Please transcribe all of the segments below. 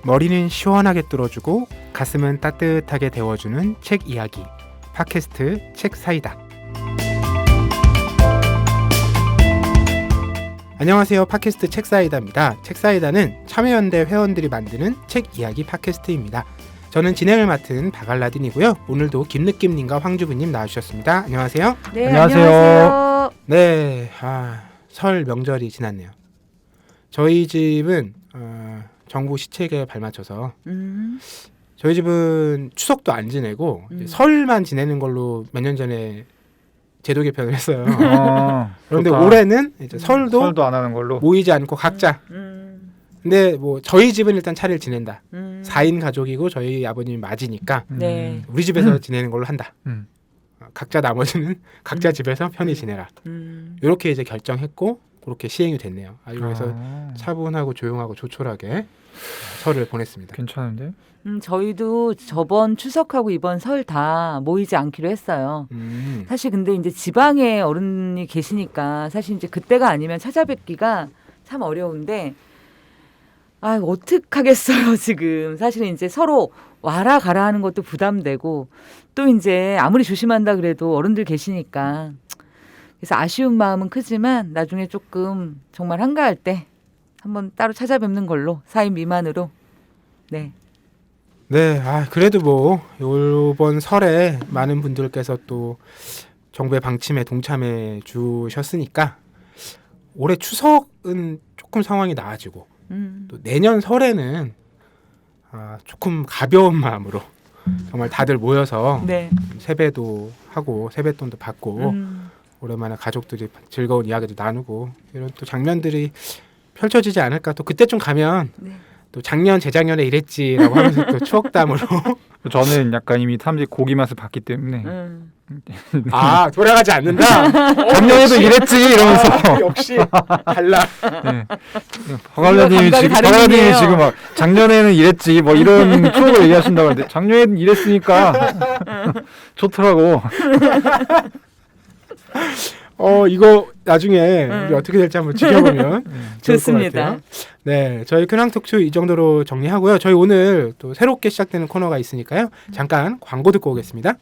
머리는 시원하게 뚫어주고 가슴은 따뜻하게 데워주는 책 이야기 팟캐스트 책사이다. 안녕하세요. 팟캐스트 책사이다입니다. 책사이다는 참여연대 회원들이 만드는 책 이야기 팟캐스트입니다. 저는 진행을 맡은 박알라딘이고요. 오늘도 김느낌님과 황주부님 나와주셨습니다. 안녕하세요. 네, 안녕하세요. 네, 설 명절이 지났네요. 저희 집은 정부 시책에 발맞춰서 저희 집은 추석도 안 지내고 이제 설만 지내는 걸로 몇 년 전에 제도 개편을 했어요. 그런데 좋다. 올해는 이제 설도 안 하는 걸로. 모이지 않고 각자. 근데 뭐 저희 집은 일단 차례를 지낸다. 4인 가족이고 저희 아버님이 맞이니까 네. 우리 집에서 지내는 걸로 한다. 각자 나머지는 각자 집에서 편히 지내라. 이렇게 이제 결정했고 그렇게 시행이 됐네요. 그래서 차분하고 조용하고 조촐하게 설을 보냈습니다. 괜찮은데? 저희도 저번 추석하고 이번 설 다 모이지 않기로 했어요. 사실 근데 이제 지방에 어른이 계시니까 사실 이제 그때가 아니면 찾아뵙기가 참 어려운데 어떡하겠어요, 지금. 사실은 이제 서로 와라 가라 하는 것도 부담되고 또 이제 아무리 조심한다 그래도 어른들 계시니까 그래서 아쉬운 마음은 크지만 나중에 조금 정말 한가할 때 한번 따로 찾아뵙는 걸로 4인 미만으로. 네. 네, 그래도 뭐 이번 설에 많은 분들께서 또 정부의 방침에 동참해 주셨으니까 올해 추석은 조금 상황이 나아지고 또 내년 설에는 조금 가벼운 마음으로 정말 다들 모여서 네. 세배도 하고 세뱃돈도 받고 오랜만에 가족들이 즐거운 이야기도 나누고 이런 또 장면들이 펼쳐지지 않을까. 또 그때쯤 가면 네. 또 작년 재작년에 이랬지라고 하면서 또 추억담으로 저는 약간 이미 사람들이 고기 맛을 봤기 때문에 돌아가지 않는다. 작년에도 이랬지 이러면서 역시 달라. 네. 박알라님이 감각이 지금 막 작년에는 이랬지 뭐 이런 추억을 얘기하신다고 하는데 작년에는 이랬으니까 좋더라고. 이거 나중에 우리 어떻게 될지 한번 지켜보면 좋을 좋습니다. 것 같아요. 네, 저희 근황 톡쇼 이 정도로 정리하고요. 저희 오늘 또 새롭게 시작되는 코너가 있으니까요. 잠깐 광고 듣고 오겠습니다.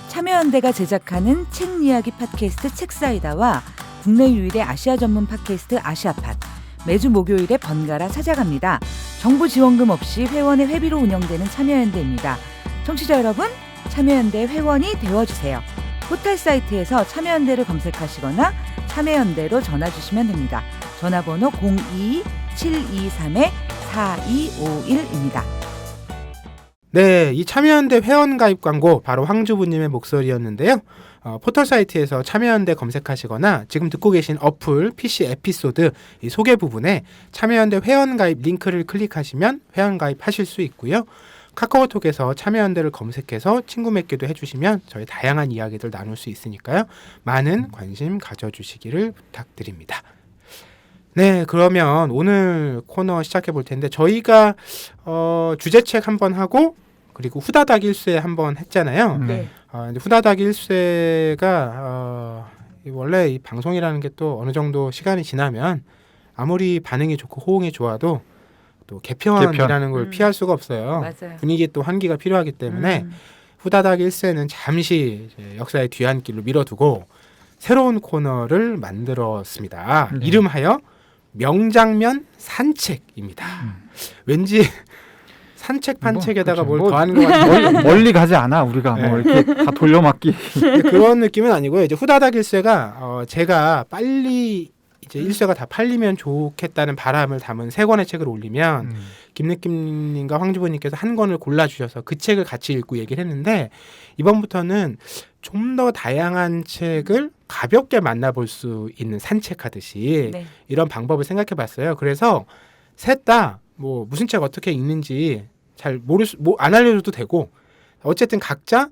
참여연대가 제작하는 책 이야기 팟캐스트 책사이다와 국내 유일의 아시아 전문 팟캐스트 아시아팟 매주 목요일에 번갈아 찾아갑니다. 정부 지원금 없이 회원의 회비로 운영되는 참여연대입니다. 청취자 여러분, 참여연대 회원이 되어주세요. 포털 사이트에서 참여연대를 검색하시거나 참여연대로 전화 주시면 됩니다. 전화번호 02-723-4251입니다. 네, 이 참여연대 회원 가입 광고 바로 황주부님의 목소리였는데요. 포털 사이트에서 참여연대 검색하시거나 지금 듣고 계신 어플 PC 에피소드 이 소개 부분에 참여연대 회원 가입 링크를 클릭하시면 회원 가입하실 수 있고요. 카카오톡에서 참여연대를 검색해서 친구 맺기도 해주시면 저희 다양한 이야기들 나눌 수 있으니까요. 많은 관심 가져주시기를 부탁드립니다. 네, 그러면 오늘 코너 시작해 볼 텐데 저희가 주제책 한번 하고 그리고 후다닥 일쇄 한번 했잖아요. 네. 이제 후다닥 일쇄가 원래 이 방송이라는 게 또 어느 정도 시간이 지나면 아무리 반응이 좋고 호응이 좋아도 또 개편이라는 걸 피할 수가 없어요. 맞아요. 분위기에 또 환기가 필요하기 때문에 후다닥 일쇄는 잠시 이제 역사의 뒤안길로 밀어두고 새로운 코너를 만들었습니다. 이름하여 명장면 산책입니다. 왠지 산책 판책에다가 뭘 더하는 것 같아요. 멀리 가지 않아 우리가 뭐 이렇게 다 돌려막기 그런 느낌은 아니고요. 이제 후다닥 일쇄가 제가 빨리 이제 일쇄가 다 팔리면 좋겠다는 바람을 담은 3권의 책을 올리면 김느낌님과 황주부님께서 한 권을 골라주셔서 그 책을 같이 읽고 얘기를 했는데 이번부터는 좀 더 다양한 책을 가볍게 만나볼 수 있는 산책하듯이 네. 이런 방법을 생각해봤어요. 그래서 셋 다 뭐 무슨 책 어떻게 읽는지 잘 안 알려줘도 되고 어쨌든 각자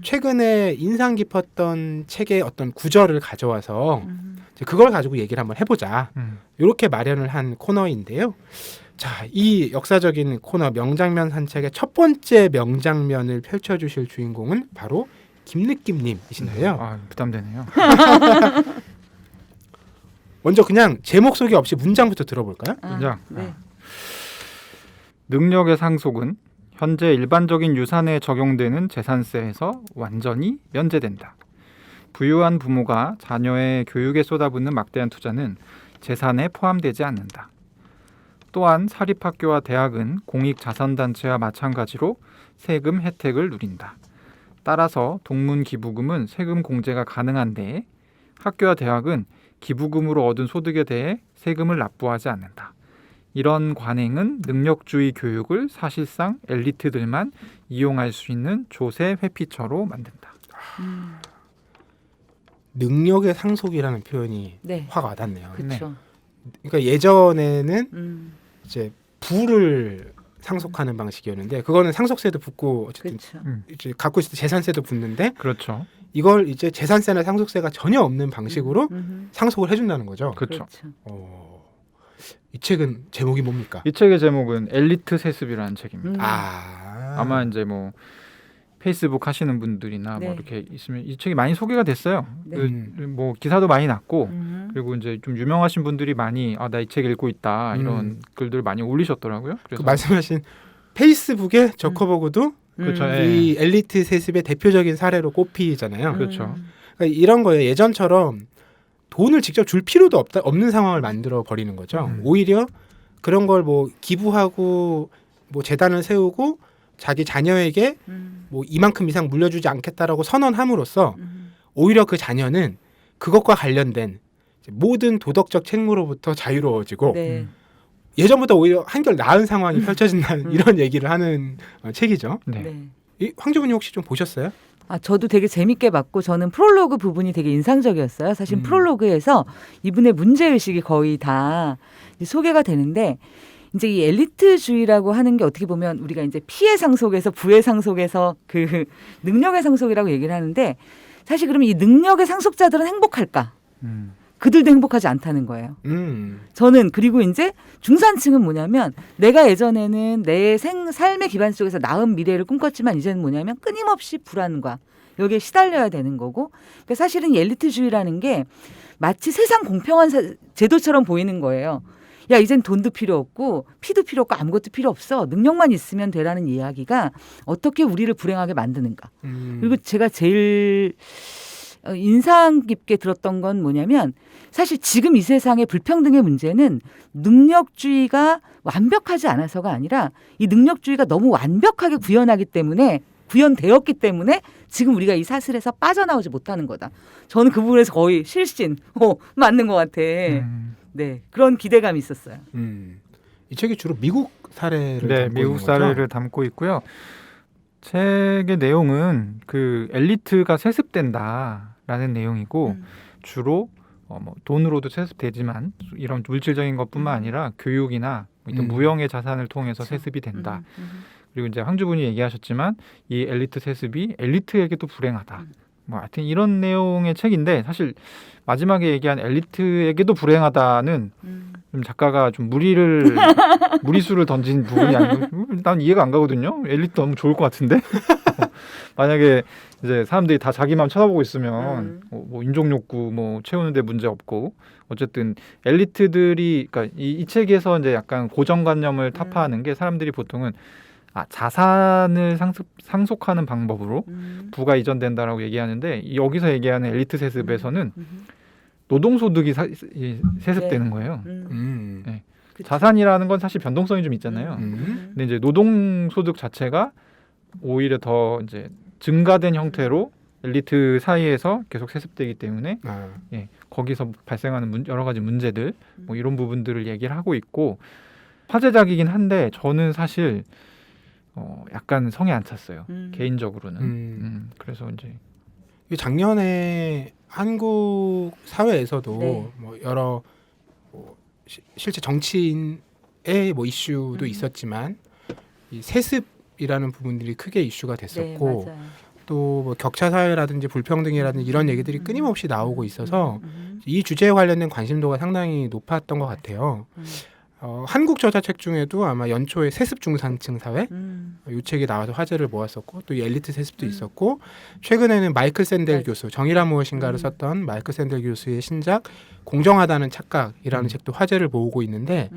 최근에 인상 깊었던 책의 어떤 구절을 가져와서 이제 그걸 가지고 얘기를 한번 해보자. 이렇게 마련을 한 코너인데요. 자, 이 역사적인 코너 명장면 산책의 첫 번째 명장면을 펼쳐주실 주인공은 바로 김느낌님이신데요. 부담되네요. 먼저 그냥 제목 소개 없이 문장부터 들어볼까요? 문장. 네. 능력의 상속은 현재 일반적인 유산에 적용되는 재산세에서 완전히 면제된다. 부유한 부모가 자녀의 교육에 쏟아붓는 막대한 투자는 재산에 포함되지 않는다. 또한 사립학교와 대학은 공익자선단체와 마찬가지로 세금 혜택을 누린다. 따라서 동문기부금은 세금 공제가 가능한데 학교와 대학은 기부금으로 얻은 소득에 대해 세금을 납부하지 않는다. 이런 관행은 능력주의 교육을 사실상 엘리트들만 이용할 수 있는 조세 회피처로 만든다. 능력의 상속이라는 표현이 네. 확 와닿네요. 그렇죠. 그러니까 예전에는 이제 부를 상속하는 방식이었는데 그거는 상속세도 붙고 어쨌든 그렇죠. 이제 갖고 있을 때 재산세도 붙는데 그렇죠. 이걸 이제 재산세나 상속세가 전혀 없는 방식으로 음. 상속을 해준다는 거죠. 그렇죠. 이 책은 제목이 뭡니까? 이 책의 제목은 엘리트 세습이라는 책입니다. 아마 이제 뭐 페이스북 하시는 분들이나 네. 뭐 이렇게 있으면 이 책이 많이 소개가 됐어요. 네. 뭐 기사도 많이 났고 음. 그리고 이제 좀 유명하신 분들이 많이 나 이 책 읽고 있다 이런 글들 많이 올리셨더라고요. 그 그래서 말씀하신 페이스북의 저커버그도 그렇죠. 음. 예. 이 엘리트 세습의 대표적인 사례로 꼽히잖아요. 그렇죠. 그러니까 이런 거예요. 예전처럼 돈을 직접 줄 필요도 없는 상황을 만들어 버리는 거죠. 오히려 그런 걸 뭐 기부하고 뭐 재단을 세우고 자기 자녀에게 뭐 이만큼 이상 물려주지 않겠다라고 선언함으로써 오히려 그 자녀는 그것과 관련된 모든 도덕적 책무로부터 자유로워지고 네. 예전보다 오히려 한결 나은 상황이 펼쳐진다는 이런 얘기를 하는 책이죠. 네. 네. 이 황주부님 혹시 좀 보셨어요? 저도 되게 재밌게 봤고 저는 프롤로그 부분이 되게 인상적이었어요. 사실 음. 프롤로그에서 이분의 문제의식이 거의 다 이제 소개가 되는데 이제 이 엘리트주의라고 하는 게 어떻게 보면 우리가 이제 피해 상속에서 부의 상속에서 그 능력의 상속이라고 얘기를 하는데 사실 그러면 이 능력의 상속자들은 행복할까? 그들도 행복하지 않다는 거예요. 저는 그리고 이제 중산층은 뭐냐면 내가 예전에는 내 삶의 기반 속에서 나은 미래를 꿈꿨지만 이제는 뭐냐면 끊임없이 불안과 여기에 시달려야 되는 거고 그러니까 사실은 이 엘리트주의라는 게 마치 세상 공평한 제도처럼 보이는 거예요. 야 이젠 돈도 필요 없고 피도 필요 없고 아무것도 필요 없어. 능력만 있으면 되라는 이야기가 어떻게 우리를 불행하게 만드는가. 그리고 제가 제일 인상 깊게 들었던 건 뭐냐면 사실 지금 이 세상의 불평등의 문제는 능력주의가 완벽하지 않아서가 아니라 이 능력주의가 너무 완벽하게 구현되었기 때문에 지금 우리가 이 사슬에서 빠져나오지 못하는 거다. 저는 그 부분에서 거의 실신 맞는 것 같아. 네, 그런 기대감이 있었어요. 이 책이 주로 미국 사례를 네, 담고 미국 있는 사례를 거죠? 담고 있고요. 책의 내용은 그 엘리트가 세습된다라는 내용이고 주로 뭐 돈으로도 세습되지만 이런 물질적인 것뿐만 아니라 교육이나 이런 무형의 자산을 통해서 세습이 된다. 그리고 이제 황주분이 얘기하셨지만 이 엘리트 세습이 엘리트에게도 불행하다. 뭐 하여튼 이런 내용의 책인데 사실 마지막에 얘기한 엘리트에게도 불행하다는 좀 작가가 좀 무리수를 던진 부분이 아니고 난 이해가 안 가거든요. 엘리트 너무 좋을 것 같은데 만약에 이제 사람들이 다 자기 마음 쳐다보고 있으면 뭐 인종 욕구 뭐 채우는데 문제 없고 어쨌든 엘리트들이 그러니까 이 책에서 이제 약간 고정관념을 타파하는 게 사람들이 보통은 자산을 상속하는 방법으로 부가 이전된다라고 얘기하는데 여기서 얘기하는 엘리트 세습에서는 노동소득이 세습되는 거예요. 네. 자산이라는 건 사실 변동성이 좀 있잖아요. 근데 이제 노동소득 자체가 오히려 더 이제 증가된 형태로 엘리트 사이에서 계속 세습되기 때문에 거기서 발생하는 여러 가지 문제들 뭐 이런 부분들을 얘기를 하고 있고 화제작이긴 한데 저는 사실 약간 성에 안 찼어요. 개인적으로는. 그래서 이제 작년에 한국 사회에서도 네. 뭐 여러 실제 정치인의 뭐 이슈도 있었지만 이 세습이라는 부분들이 크게 이슈가 됐었고 네, 또 뭐 격차 사회라든지 불평등이라든지 이런 얘기들이 끊임없이 나오고 있어서 이 주제에 관련된 관심도가 상당히 높았던 것 같아요. 한국 저자책 중에도 아마 연초에 세습 중산층 사회 이 책이 나와서 화제를 모았었고 또 이 엘리트 세습도 있었고 최근에는 마이클 샌델 교수 정의란 무엇인가를 썼던 마이클 샌델 교수의 신작 공정하다는 착각이라는 책도 화제를 모으고 있는데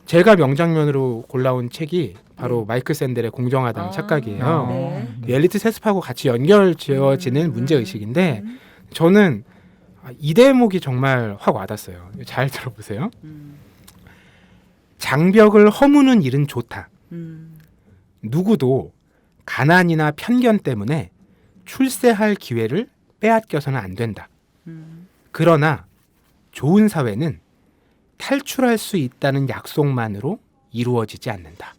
제가 명장면으로 골라온 책이 바로 마이클 샌델의 공정하다는 착각이에요. 네. 이 엘리트 세습하고 같이 연결지어지는 문제의식인데 저는 이 대목이 정말 확 와닿았어요. 잘 들어보세요. 장벽을 허무는 일은 좋다. 누구도 가난이나 편견 때문에 출세할 기회를 빼앗겨서는 안 된다. 그러나 좋은 사회는 탈출할 수 있다는 약속만으로 이루어지지 않는다.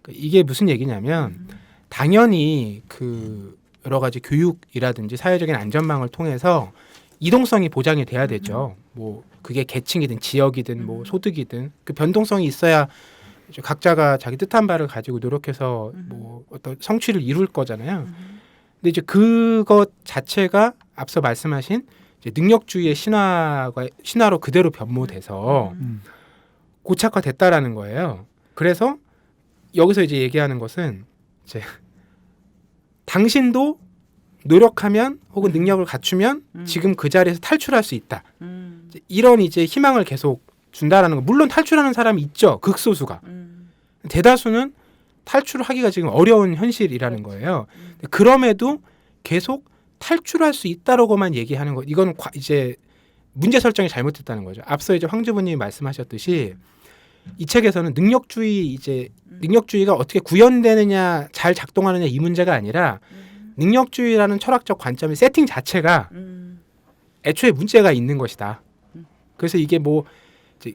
이게 무슨 얘기냐면 당연히 그 여러 가지 교육이라든지 사회적인 안전망을 통해서 이동성이 보장이 돼야 되죠. 뭐 그게 계층이든 지역이든 뭐 소득이든 그 변동성이 있어야 이제 각자가 자기 뜻한 바를 가지고 노력해서 뭐 어떤 성취를 이룰 거잖아요. 근데 이제 그것 자체가 앞서 말씀하신 이제 능력주의의 신화로 그대로 변모돼서 고착화됐다라는 거예요. 그래서 여기서 이제 얘기하는 것은 이제 당신도 노력하면 혹은 능력을 갖추면 지금 그 자리에서 탈출할 수 있다. 이런 이제 희망을 계속 준다라는 거. 물론 탈출하는 사람이 있죠. 극소수가. 대다수는 탈출을 하기가 지금 어려운 현실이라는 거예요. 그럼에도 계속 탈출할 수 있다라고만 얘기하는 것. 이건 이제 문제 설정이 잘못됐다는 거죠. 앞서 이제 황주부님이 말씀하셨듯이 이 책에서는 능력주의가 어떻게 구현되느냐, 잘 작동하느냐 이 문제가 아니라 능력주의라는 철학적 관점의 세팅 자체가 애초에 문제가 있는 것이다. 그래서 이게 뭐 이제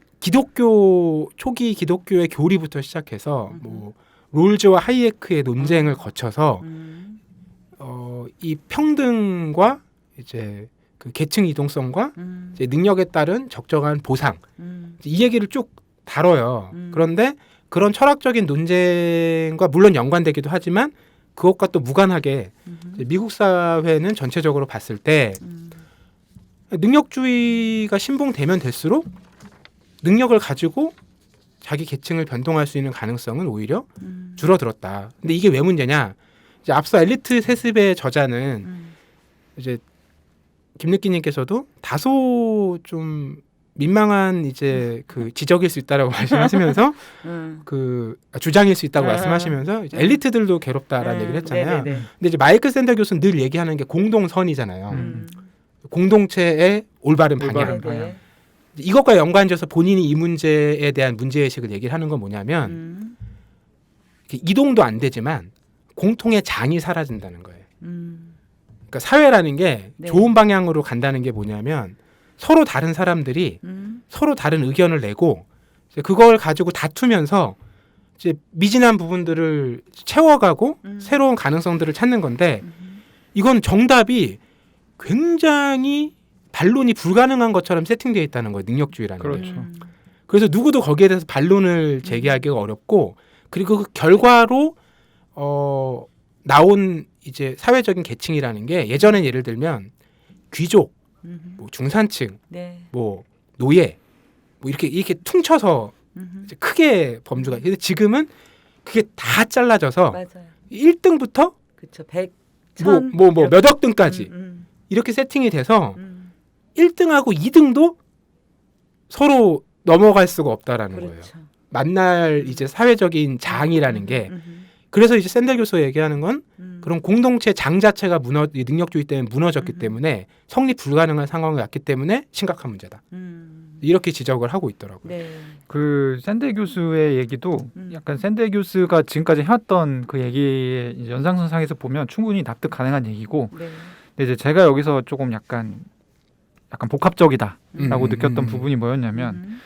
초기 기독교의 교리부터 시작해서 뭐 롤즈와 하이에크의 논쟁을 거쳐서 이 평등과 이제 그 계층 이동성과 이제 능력에 따른 적정한 보상 이 얘기를 쭉 다뤄요. 그런데 그런 철학적인 논쟁과 물론 연관되기도 하지만 그것과 또 무관하게 미국 사회는 전체적으로 봤을 때 능력주의가 신봉되면 될수록 능력을 가지고 자기 계층을 변동할 수 있는 가능성은 오히려 줄어들었다. 근데 이게 왜 문제냐? 이제 앞서 엘리트 세습의 저자는 이제 김느끼님께서도 다소 좀 민망한 이제 그 지적일 수 있다라고 말씀하시면서 그 주장일 수 있다고 말씀하시면서 이제 엘리트들도 괴롭다라는 얘기를 했잖아요. 네네네. 근데 이제 마이클 샌델 교수는 늘 얘기하는 게 공동선이잖아요. 공동체의 올바른 방향. 네네. 이것과 연관져서 본인이 이 문제에 대한 문제의식을 얘기를 하는 건 뭐냐면 이동도 안 되지만 공통의 장이 사라진다는 거예요. 그러니까 사회라는 게 네. 좋은 방향으로 간다는 게 뭐냐면 서로 다른 사람들이 서로 다른 의견을 내고 이제 그걸 가지고 다투면서 이제 미진한 부분들을 채워가고 새로운 가능성들을 찾는 건데 이건 정답이 굉장히 반론이 불가능한 것처럼 세팅되어 있다는 거예요. 능력주의라는 게. 그렇죠. 그래서 누구도 거기에 대해서 반론을 제기하기가 어렵고 그리고 그 결과로 나온 이제 사회적인 계층이라는 게 예전엔 예를 들면 귀족, 뭐 중산층, 네. 뭐 노예, 뭐 이렇게 퉁쳐서 이제 크게 범주가. 근데 지금은 그게 다 잘라져서 맞아요. 1등부터 그렇죠. 100, 뭐 몇 억 등까지 이렇게 세팅이 돼서 1등하고 2등도 서로 넘어갈 수가 없다라는 거예요. 그렇죠. 만날 이제 사회적인 장이라는 게. 그래서 이제 샌델 교수가 얘기하는 건 그런 공동체 장 자체가 이 능력주의 때문에 무너졌기 때문에 성립 불가능한 상황이 왔기 때문에 심각한 문제다. 이렇게 지적을 하고 있더라고요. 네. 그 샌델 교수의 얘기도 약간 샌델 교수가 지금까지 해왔던 그 얘기의 이제 연장선상에서 보면 충분히 납득 가능한 얘기고, 네. 근데 이제 제가 여기서 조금 약간 복합적이다라고 느꼈던 부분이 뭐였냐면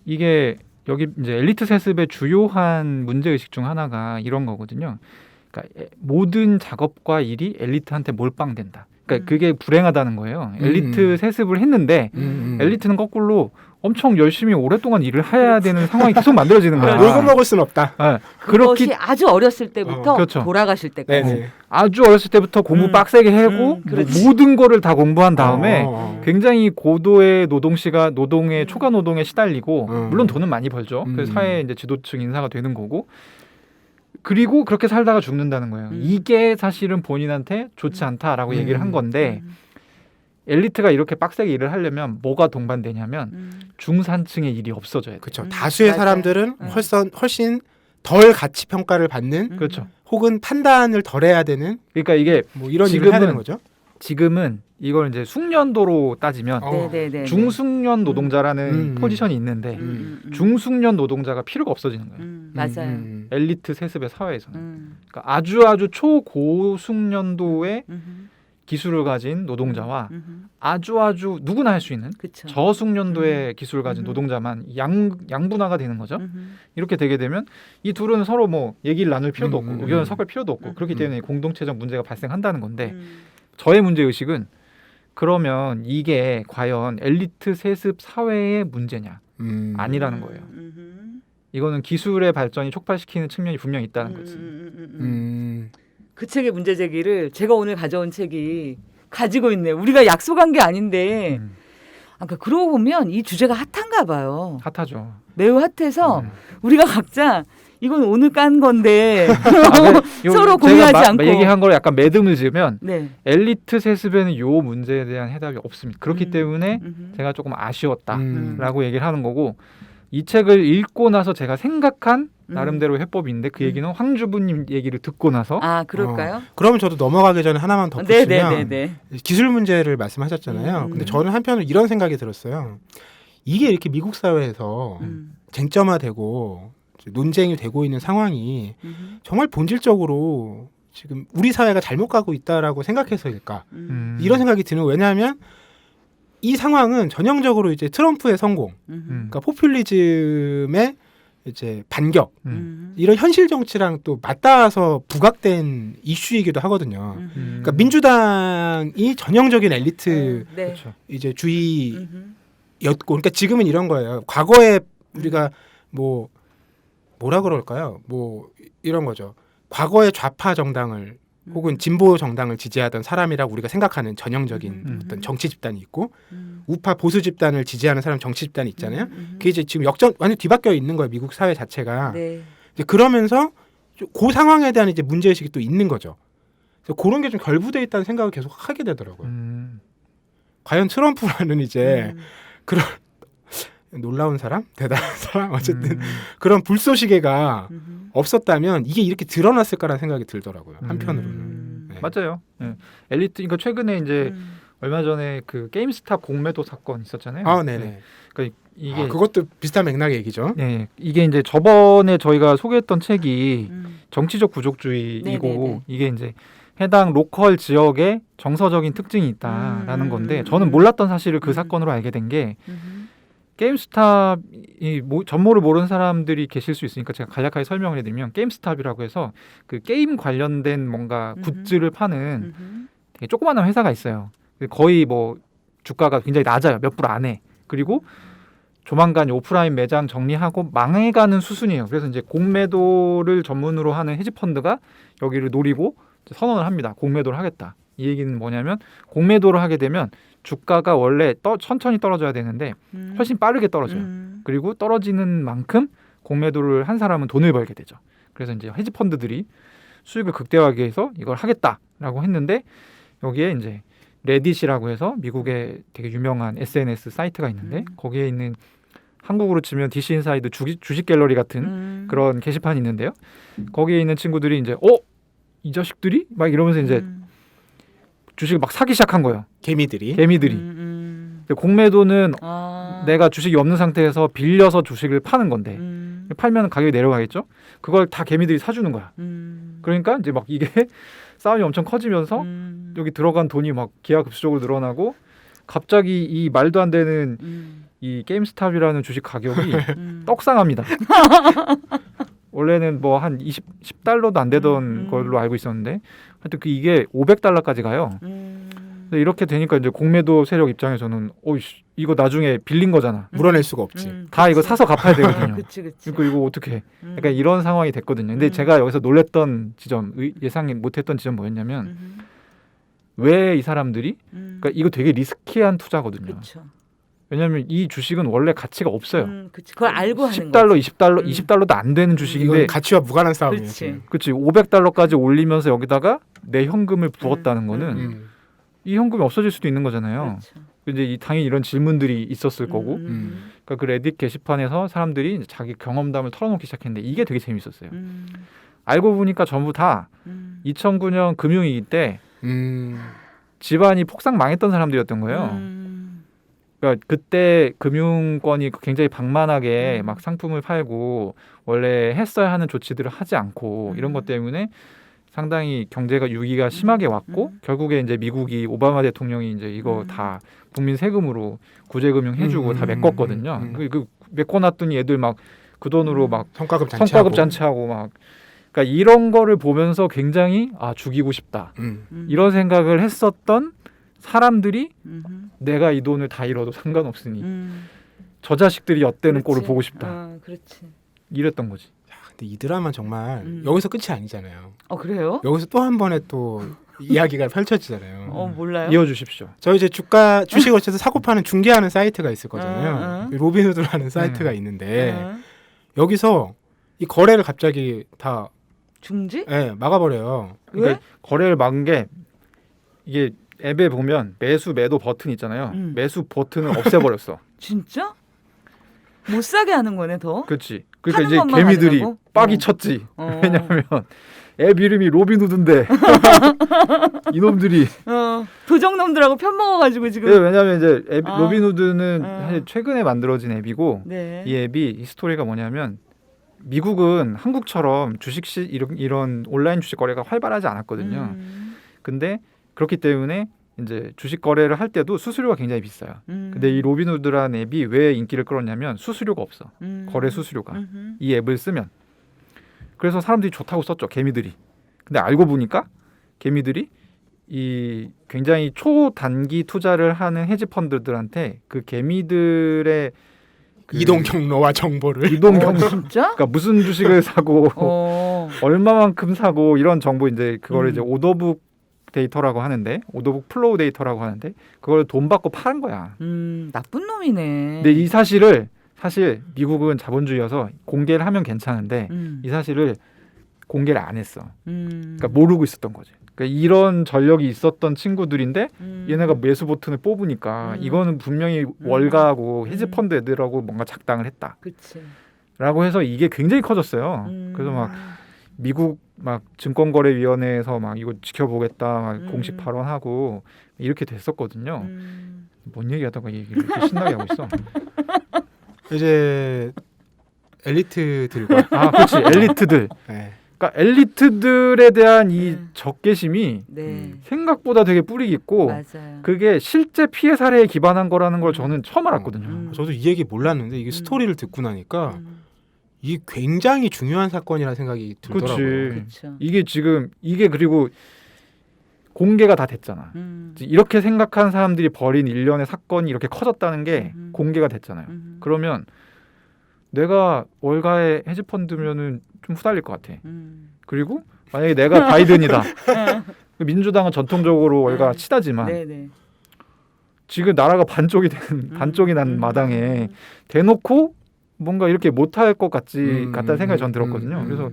이게 여기 이제 엘리트 세습의 주요한 문제의식 중 하나가 이런 거거든요. 그러니까 모든 작업과 일이 엘리트한테 몰빵된다. 그러니까 그게 불행하다는 거예요. 엘리트 세습을 했는데 엘리트는 거꾸로 엄청 열심히 오랫동안 일을 해야 되는 상황이 계속 만들어지는 거야. 놀고 먹을 수는 없다. 네. 그것이 그렇기 아주 어렸을 때부터 그렇죠. 돌아가실 때까지. 네네. 아주 어렸을 때부터 공부 빡세게 하고 그렇지. 모든 거를 다 공부한 다음에 어. 굉장히 고도의 노동의 초과 노동에 시달리고 물론 돈은 많이 벌죠. 그래서 사회 이제 지도층 인사가 되는 거고. 그리고 그렇게 살다가 죽는다는 거예요. 이게 사실은 본인한테 좋지 않다라고 얘기를 한 건데 엘리트가 이렇게 빡세게 일을 하려면 뭐가 동반되냐면 중산층의 일이 없어져야 돼요. 그렇죠. 다수의 맞아요. 사람들은 훨씬 덜 가치 평가를 받는 그렇죠. 혹은 판단을 덜 해야 되는 그러니까 이게 뭐 이런 일을 해야 되는 거죠. 지금은 이걸 이제 숙련도로 따지면 네네네. 중숙련 노동자라는 음. 포지션이 있는데 중숙련 노동자가 필요가 없어지는 거예요. 맞아요. 엘리트 세습의 사회에서는. 음. 그러니까 아주 초고숙련도의 기술을 가진 노동자와 아주 누구나 할 수 있는 그쵸. 저숙련도의 기술을 가진 노동자만 양분화가 되는 거죠. 이렇게 되게 되면 이 둘은 서로 뭐 얘기를 나눌 필요도 없고 의견을 섞을 필요도 없고 그렇기 때문에 공동체적 문제가 발생한다는 건데 저의 문제의식은 그러면 이게 과연 엘리트 세습 사회의 문제냐 아니라는 거예요. 이거는 기술의 발전이 촉발시키는 측면이 분명히 있다는 거지. 그 책의 문제 제기를 제가 오늘 가져온 책이 가지고 있네요. 우리가 약속한 게 아닌데 그러니까 그러고 보면 이 주제가 핫한가 봐요. 핫하죠. 매우 핫해서 우리가 각자 이건 오늘 깐 건데 서로 제가 공유하지 않고 얘기한 걸 약간 매듭을 지으면 네. 엘리트 세습에는 요 문제에 대한 해답이 없습니다. 그렇기 때문에 제가 조금 아쉬웠다라고 얘기를 하는 거고 이 책을 읽고 나서 제가 생각한 나름대로 해법인데 그 얘기는 황주부님 얘기를 듣고 나서 아 그럴까요? 그러면 저도 넘어가기 전에 하나만 더 붙이면 네네네네. 기술 문제를 말씀하셨잖아요. 근데 저는 한편으로 이런 생각이 들었어요. 이게 이렇게 미국 사회에서 쟁점화되고 논쟁이 되고 있는 상황이 정말 본질적으로 지금 우리 사회가 잘못 가고 있다라고 생각해서일까? 이런 생각이 드는. 왜냐하면 이 상황은 전형적으로 이제 트럼프의 성공, 그러니까 포퓰리즘의 이제 반격 이런 현실 정치랑 또 맞닿아서 부각된 이슈이기도 하거든요. 그러니까 민주당이 전형적인 엘리트 네. 그렇죠. 이제 주의였고, 그러니까 지금은 이런 거예요. 과거에 우리가 뭐라 그럴까요? 뭐 이런 거죠. 과거의 좌파 정당을 혹은 진보 정당을 지지하던 사람이라고 우리가 생각하는 전형적인 어떤 정치 집단이 있고 우파 보수 집단을 지지하는 사람 정치 집단이 있잖아요. 그게 이제 지금 완전 뒤바뀌어 있는 거예요. 미국 사회 자체가. 네. 이제 그러면서 그 상황에 대한 이제 문제 의식이 또 있는 거죠. 그래서 그런 게 좀 결부돼 있다는 생각을 계속 하게 되더라고요. 과연 트럼프라는 이제 그런 놀라운 사람, 대단한 사람, 어쨌든 그런 불쏘시개가 없었다면 이게 이렇게 드러났을까라는 생각이 들더라고요. 한편으로는. 네. 맞아요. 네. 엘리트 그러니까 최근에 이제 얼마 전에 그 게임스탑 공매도 사건 있었잖아요. 아, 네네. 그러니까 이게 그것도 비슷한 맥락의 얘기죠. 네, 이게 이제 저번에 저희가 소개했던 책이 정치적 부족주의이고 네네네. 이게 이제 해당 로컬 지역에 정서적인 특징이 있다라는 건데 저는 몰랐던 사실을 그 사건으로 알게 된 게 게임스탑이 전모를 모르는 사람들이 계실 수 있으니까 제가 간략하게 설명을 해드리면 게임스탑이라고 해서 그 게임 관련된 뭔가 굿즈를 파는 되게 조그마한 회사가 있어요. 거의 뭐 주가가 굉장히 낮아요. 몇 불 안에. 그리고 조만간 오프라인 매장 정리하고 망해가는 수순이에요. 그래서 이제 공매도를 전문으로 하는 헤지펀드가 여기를 노리고 선언을 합니다. 공매도를 하겠다. 이 얘기는 뭐냐면 공매도를 하게 되면 주가가 원래 천천히 떨어져야 되는데 훨씬 빠르게 떨어져요. 그리고 떨어지는 만큼 공매도를 한 사람은 돈을 벌게 되죠. 그래서 이제 헤지펀드들이 수익을 극대화하기 위해서 이걸 하겠다라고 했는데 여기에 이제 레딧이라고 해서 미국의 되게 유명한 SNS 사이트가 있는데 거기에 있는 한국으로 치면 DC인사이드 주식 갤러리 같은 그런 게시판이 있는데요. 거기에 있는 친구들이 이제 이 자식들이 막 이러면서 이제 주식을 막 사기 시작한 거예요. 개미들이. 공매도는 내가 주식이 없는 상태에서 빌려서 주식을 파는 건데 팔면 가격이 내려가겠죠. 그걸 다 개미들이 사주는 거야. 그러니까 이제 막 이게 싸움이 엄청 커지면서 여기 들어간 돈이 막 기하급수적으로 늘어나고 갑자기 이 말도 안 되는 이 게임스탑이라는 주식 가격이 떡상합니다. 원래는 뭐 한 10달러도 안 되던 걸로 알고 있었는데 하여튼 이게 $500까지 가요. 이렇게 되니까 이제 공매도 세력 입장에서는 이거 나중에 빌린 거잖아. 물어낼 수가 없지. 다 이거 사서 갚아야 되거든요. 그치. 이거 어떻게? 약간 이런 상황이 됐거든요. 근데 제가 여기서 놀랬던 지점, 예상 못했던 지점 뭐였냐면 왜 이 사람들이 그러니까 이거 되게 리스키한 투자거든요. 그렇죠. 왜냐하면 이 주식은 원래 가치가 없어요. 그걸 알고 하는 10달러, 거지. 20달러, 20달러도 안 되는 주식인데 이건 가치와 무관한 싸움이에요. 그렇지. 지금. 그치 500달러까지 올리면서 여기다가 내 현금을 부었다는 거는 이 현금이 없어질 수도 있는 거잖아요. 그렇죠. 이제 당연히 이런 질문들이 있었을 거고 그러니까 그 레딧 게시판에서 사람들이 이제 자기 경험담을 털어놓기 시작했는데 이게 되게 재밌었어요. 알고 보니까 전부 다 2009년 금융위기 때 집안이 폭삭 망했던 사람들이었던 거예요. 그러니까 그때 금융권이 굉장히 방만하게 막 상품을 팔고 원래 했어야 하는 조치들을 하지 않고 이런 것 때문에 상당히 경제가 위기가 심하게 왔고 결국에 이제 미국이 오바마 대통령이 이제 이거 다 국민 세금으로 구제금융 해주고 다 메꿨거든요. 그 메꿔놨더니 애들 막 그 돈으로 막 성과급 잔치하고 막 그러니까 이런 거를 보면서 굉장히 죽이고 싶다 이런 생각을 했었던 사람들이 내가 이 돈을 다 잃어도 상관없으니 저 자식들이 엿대는 꼴을 보고 싶다. 그렇지. 이랬던 거지. 근데 이 드라마 정말 여기서 끝이 아니잖아요. 그래요? 여기서 또 한 번에 또 이야기가 펼쳐지잖아요. 몰라요. 이어주십시오. 저희 이제 주식을 어째서 사고 파는 중개하는 사이트가 있을 거잖아요. 로빈후드라는 사이트가 있는데 여기서 이 거래를 갑자기 다 중지? 막아버려요. 왜? 그러니까 거래를 막은 게 이게 앱에 보면 매수 매도 버튼 있잖아요. 매수 버튼을 없애버렸어. 진짜? 못 사게 하는 거네 더. 그렇지. 그러니까 이제 것만 개미들이 가져가고? 빡이 쳤지. 왜냐하면 앱 이름이 로빈후드인데 이놈들이 도적놈들하고 편먹어가지고 지금. 네, 왜냐하면 이제 앱 로빈후드는 사실 최근에 만들어진 앱이고 네. 이 앱이 이 스토리가 뭐냐면 미국은 한국처럼 주식 이런 온라인 주식 거래가 활발하지 않았거든요. 근데 그렇기 때문에 이제 주식 거래를 할 때도 수수료가 굉장히 비싸요. 근데 이 로빈후드라는 앱이 왜 인기를 끌었냐면 수수료가 없어. 거래 수수료가. 이 앱을 쓰면. 그래서 사람들이 좋다고 썼죠. 개미들이. 근데 알고 보니까 개미들이 이 굉장히 초단기 투자를 하는 헤지 펀드들한테 그 개미들의 그 이동 경로와 정보를 이동 경로 진짜? 그러니까 무슨 주식을 사고 얼마만큼 사고 이런 정보 이제 그거를 이제 오더북 데이터라고 하는데 오더북 플로우 데이터라고 하는데 그걸 돈 받고 파는 거야. 나쁜 놈이네. 근데 이 사실 미국은 자본주의여서 공개를 하면 괜찮은데 이 사실을 공개를 안 했어. 그러니까 모르고 있었던 거지. 그러니까 이런 전력이 있었던 친구들인데 얘네가 매수 버튼을 뽑으니까 이거는 분명히 월가하고 헤지펀드 애들하고 뭔가 작당을 했다. 그치. 라고 해서 이게 굉장히 커졌어요. 그래서 막 미국 막 증권거래위원회에서 막 이거 지켜보겠다 막 공식 발언하고 이렇게 됐었거든요. 뭔 얘기하다가 얘기를 이렇게 신나게 하고 있어. 이제 엘리트들과 그렇지 엘리트들. 네. 그러니까 엘리트들에 대한 이 적개심이 생각보다 되게 뿌리 깊고 맞아요. 그게 실제 피해 사례에 기반한 거라는 걸 저는 처음 알았거든요. 저도 이 얘기 몰랐는데 이게 스토리를 듣고 나니까 이게 굉장히 중요한 사건이라는 생각이 들더라고요. 그렇죠. 이게 그리고 공개가 다 됐잖아. 이렇게 생각하는 사람들이 벌인 일련의 사건이 이렇게 커졌다는 게 공개가 됐잖아요. 그러면 내가 월가의 헤지펀드면은 좀 후달릴 것 같아. 그리고 만약에 내가 바이든이다. 민주당은 전통적으로 월가 치다지만 지금 나라가 반쪽이 난 마당에 대놓고 뭔가 이렇게 못할 것 같다는 생각이 전 들었거든요. 그래서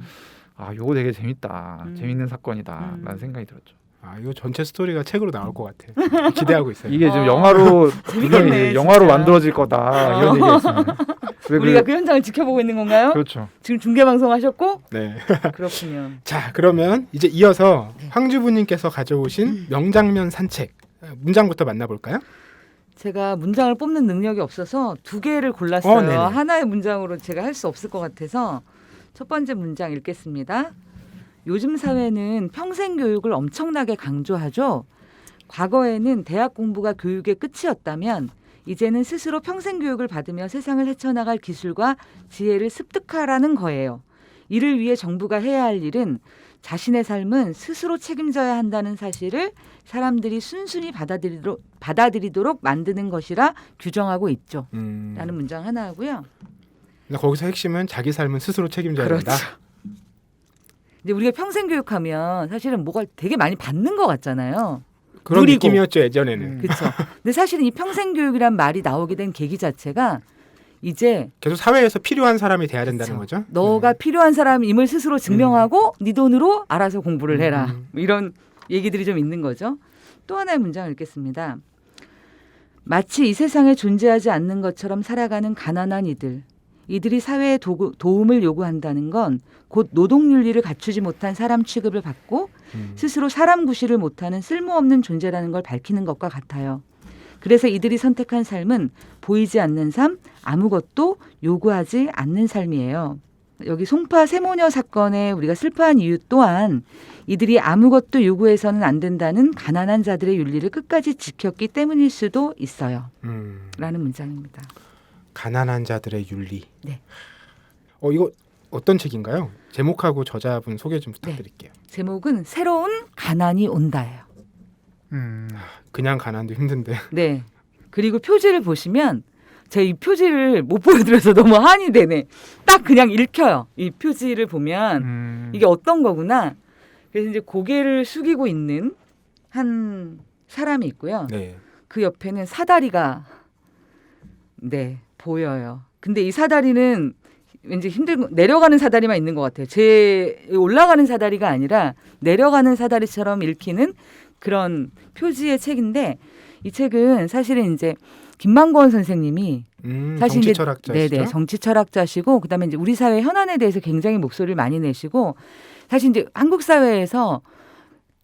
요거 되게 재밌다. 재밌는 사건이다. 라는 생각이 들었죠. 이거 전체 스토리가 책으로 나올 것 같아. 기대하고 있어요. 이게 지금 영화로 재밌겠네, 영화로 진짜. 만들어질 거다. 이런 얘기가 있어요. 우리가 그 현장을 지켜보고 있는 건가요? 그렇죠. 지금 중계 방송 하셨고? 네. 그렇군요. 자, 그러면 이제 이어서 황주부님께서 가져오신 명장면 산책 문장부터 만나볼까요? 제가 문장을 뽑는 능력이 없어서 두 개를 골랐어요. 네네. 하나의 문장으로 제가 할 수 없을 것 같아서 첫 번째 문장 읽겠습니다. 요즘 사회는 평생 교육을 엄청나게 강조하죠. 과거에는 대학 공부가 교육의 끝이었다면 이제는 스스로 평생 교육을 받으며 세상을 헤쳐나갈 기술과 지혜를 습득하라는 거예요. 이를 위해 정부가 해야 할 일은 자신의 삶은 스스로 책임져야 한다는 사실을 사람들이 순순히 받아들이도록 만드는 것이라 규정하고 있죠. 라는 문장 하나 하고요. 거기서 핵심은 자기 삶은 스스로 책임져야 그렇죠. 된다. 이제 우리가 평생 교육하면 사실은 뭐가 되게 많이 받는 것 같잖아요. 그런 누리고. 느낌이었죠 예전에는. 그렇죠. 근데 사실은 이 평생 교육이란 말이 나오게 된 계기 자체가 이제 계속 사회에서 필요한 사람이 돼야 된다는 그쵸. 거죠. 너가 필요한 사람임을 스스로 증명하고 네 돈으로 알아서 공부를 해라. 이런 얘기들이 좀 있는 거죠. 또 하나의 문장을 읽겠습니다. 마치 이 세상에 존재하지 않는 것처럼 살아가는 가난한 이들이 사회에 도움을 요구한다는 건 곧 노동윤리를 갖추지 못한 사람 취급을 받고 스스로 사람 구실을 못하는 쓸모없는 존재라는 걸 밝히는 것과 같아요. 그래서 이들이 선택한 삶은 보이지 않는 삶, 아무것도 요구하지 않는 삶이에요. 여기 송파 세모녀 사건에 우리가 슬퍼한 이유 또한 이들이 아무것도 요구해서는 안 된다는 가난한 자들의 윤리를 끝까지 지켰기 때문일 수도 있어요. 라는 문장입니다. 가난한 자들의 윤리. 네. 이거 어떤 책인가요? 제목하고 저자분 소개 좀 부탁드릴게요. 제목은 새로운 가난이 온다예요. 그냥 가난도 힘든데. 네. 그리고 표지를 보시면 제가 이 표지를 못 보여드려서 너무 한이 되네. 딱 그냥 읽혀요. 이 표지를 보면 이게 어떤 거구나. 그래서 이제 고개를 숙이고 있는 한 사람이 있고요. 네. 그 옆에는 사다리가 보여요. 근데 이 사다리는 왠지 내려가는 사다리만 있는 것 같아요. 제 올라가는 사다리가 아니라 내려가는 사다리처럼 읽히는 그런 표지의 책인데 이 책은 사실은 이제 김만권 선생님이 사실 정치 철학자시죠? 네네 정치 철학자시고 그다음에 이제 우리 사회 현안에 대해서 굉장히 목소리를 많이 내시고 사실 이제 한국 사회에서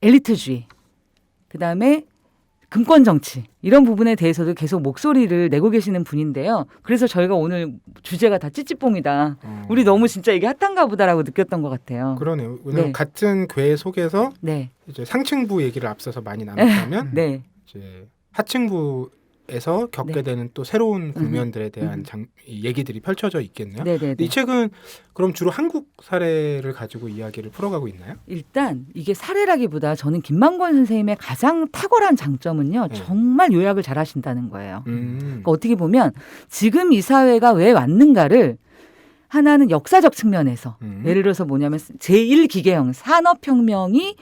엘리트주의 그다음에 금권 정치 이런 부분에 대해서도 계속 목소리를 내고 계시는 분인데요. 그래서 저희가 오늘 주제가 다 찌찌뽕이다. 우리 너무 진짜 이게 핫한가 보다라고 느꼈던 것 같아요. 그러네요. 왜냐면 네. 같은 교회 속에서 네. 이제 상층부 얘기를 앞서서 많이 나눴다면 네. 이제 하층부에서 겪게 네. 되는 또 새로운 국면들에 대한 이 얘기들이 펼쳐져 있겠네요. 네네네. 이 책은 그럼 주로 한국 사례를 가지고 이야기를 풀어가고 있나요? 일단 이게 사례라기보다 저는 김만권 선생님의 가장 탁월한 장점은요. 정말 요약을 잘 하신다는 거예요. 그러니까 어떻게 보면 지금 이 사회가 왜 왔는가를 하나는 역사적 측면에서 예를 들어서 뭐냐면 제1기계형 산업혁명이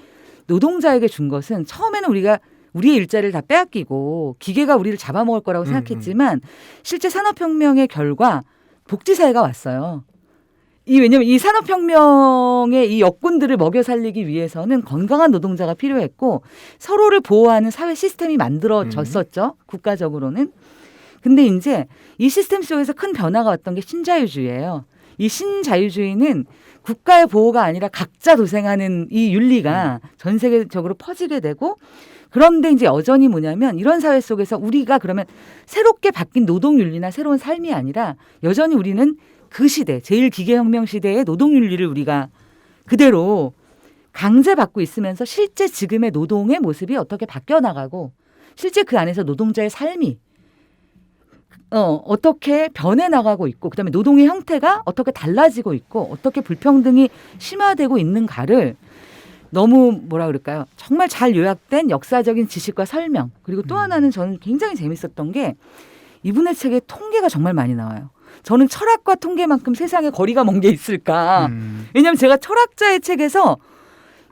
노동자에게 준 것은 처음에는 우리가 우리의 일자리를 다 빼앗기고 기계가 우리를 잡아먹을 거라고 생각했지만 실제 산업혁명의 결과 복지사회가 왔어요. 왜냐하면 이 산업혁명의 이 역군들을 먹여 살리기 위해서는 건강한 노동자가 필요했고 서로를 보호하는 사회 시스템이 만들어졌었죠. 국가적으로는. 근데 이제 이 시스템 속에서 큰 변화가 왔던 게 신자유주의예요. 이 신자유주의는 국가의 보호가 아니라 각자 도생하는 이 윤리가 전 세계적으로 퍼지게 되고 그런데 이제 여전히 뭐냐면 이런 사회 속에서 우리가 그러면 새롭게 바뀐 노동윤리나 새로운 삶이 아니라 여전히 우리는 그 시대, 제1기계혁명 시대의 노동윤리를 우리가 그대로 강제받고 있으면서 실제 지금의 노동의 모습이 어떻게 바뀌어 나가고 실제 그 안에서 노동자의 삶이 어떻게 변해 나가고 있고 그다음에 노동의 형태가 어떻게 달라지고 있고 어떻게 불평등이 심화되고 있는가를 너무 뭐라 그럴까요? 정말 잘 요약된 역사적인 지식과 설명 그리고 또 하나는 저는 굉장히 재밌었던 게 이분의 책에 통계가 정말 많이 나와요. 저는 철학과 통계만큼 세상에 거리가 먼 게 있을까. 왜냐하면 제가 철학자의 책에서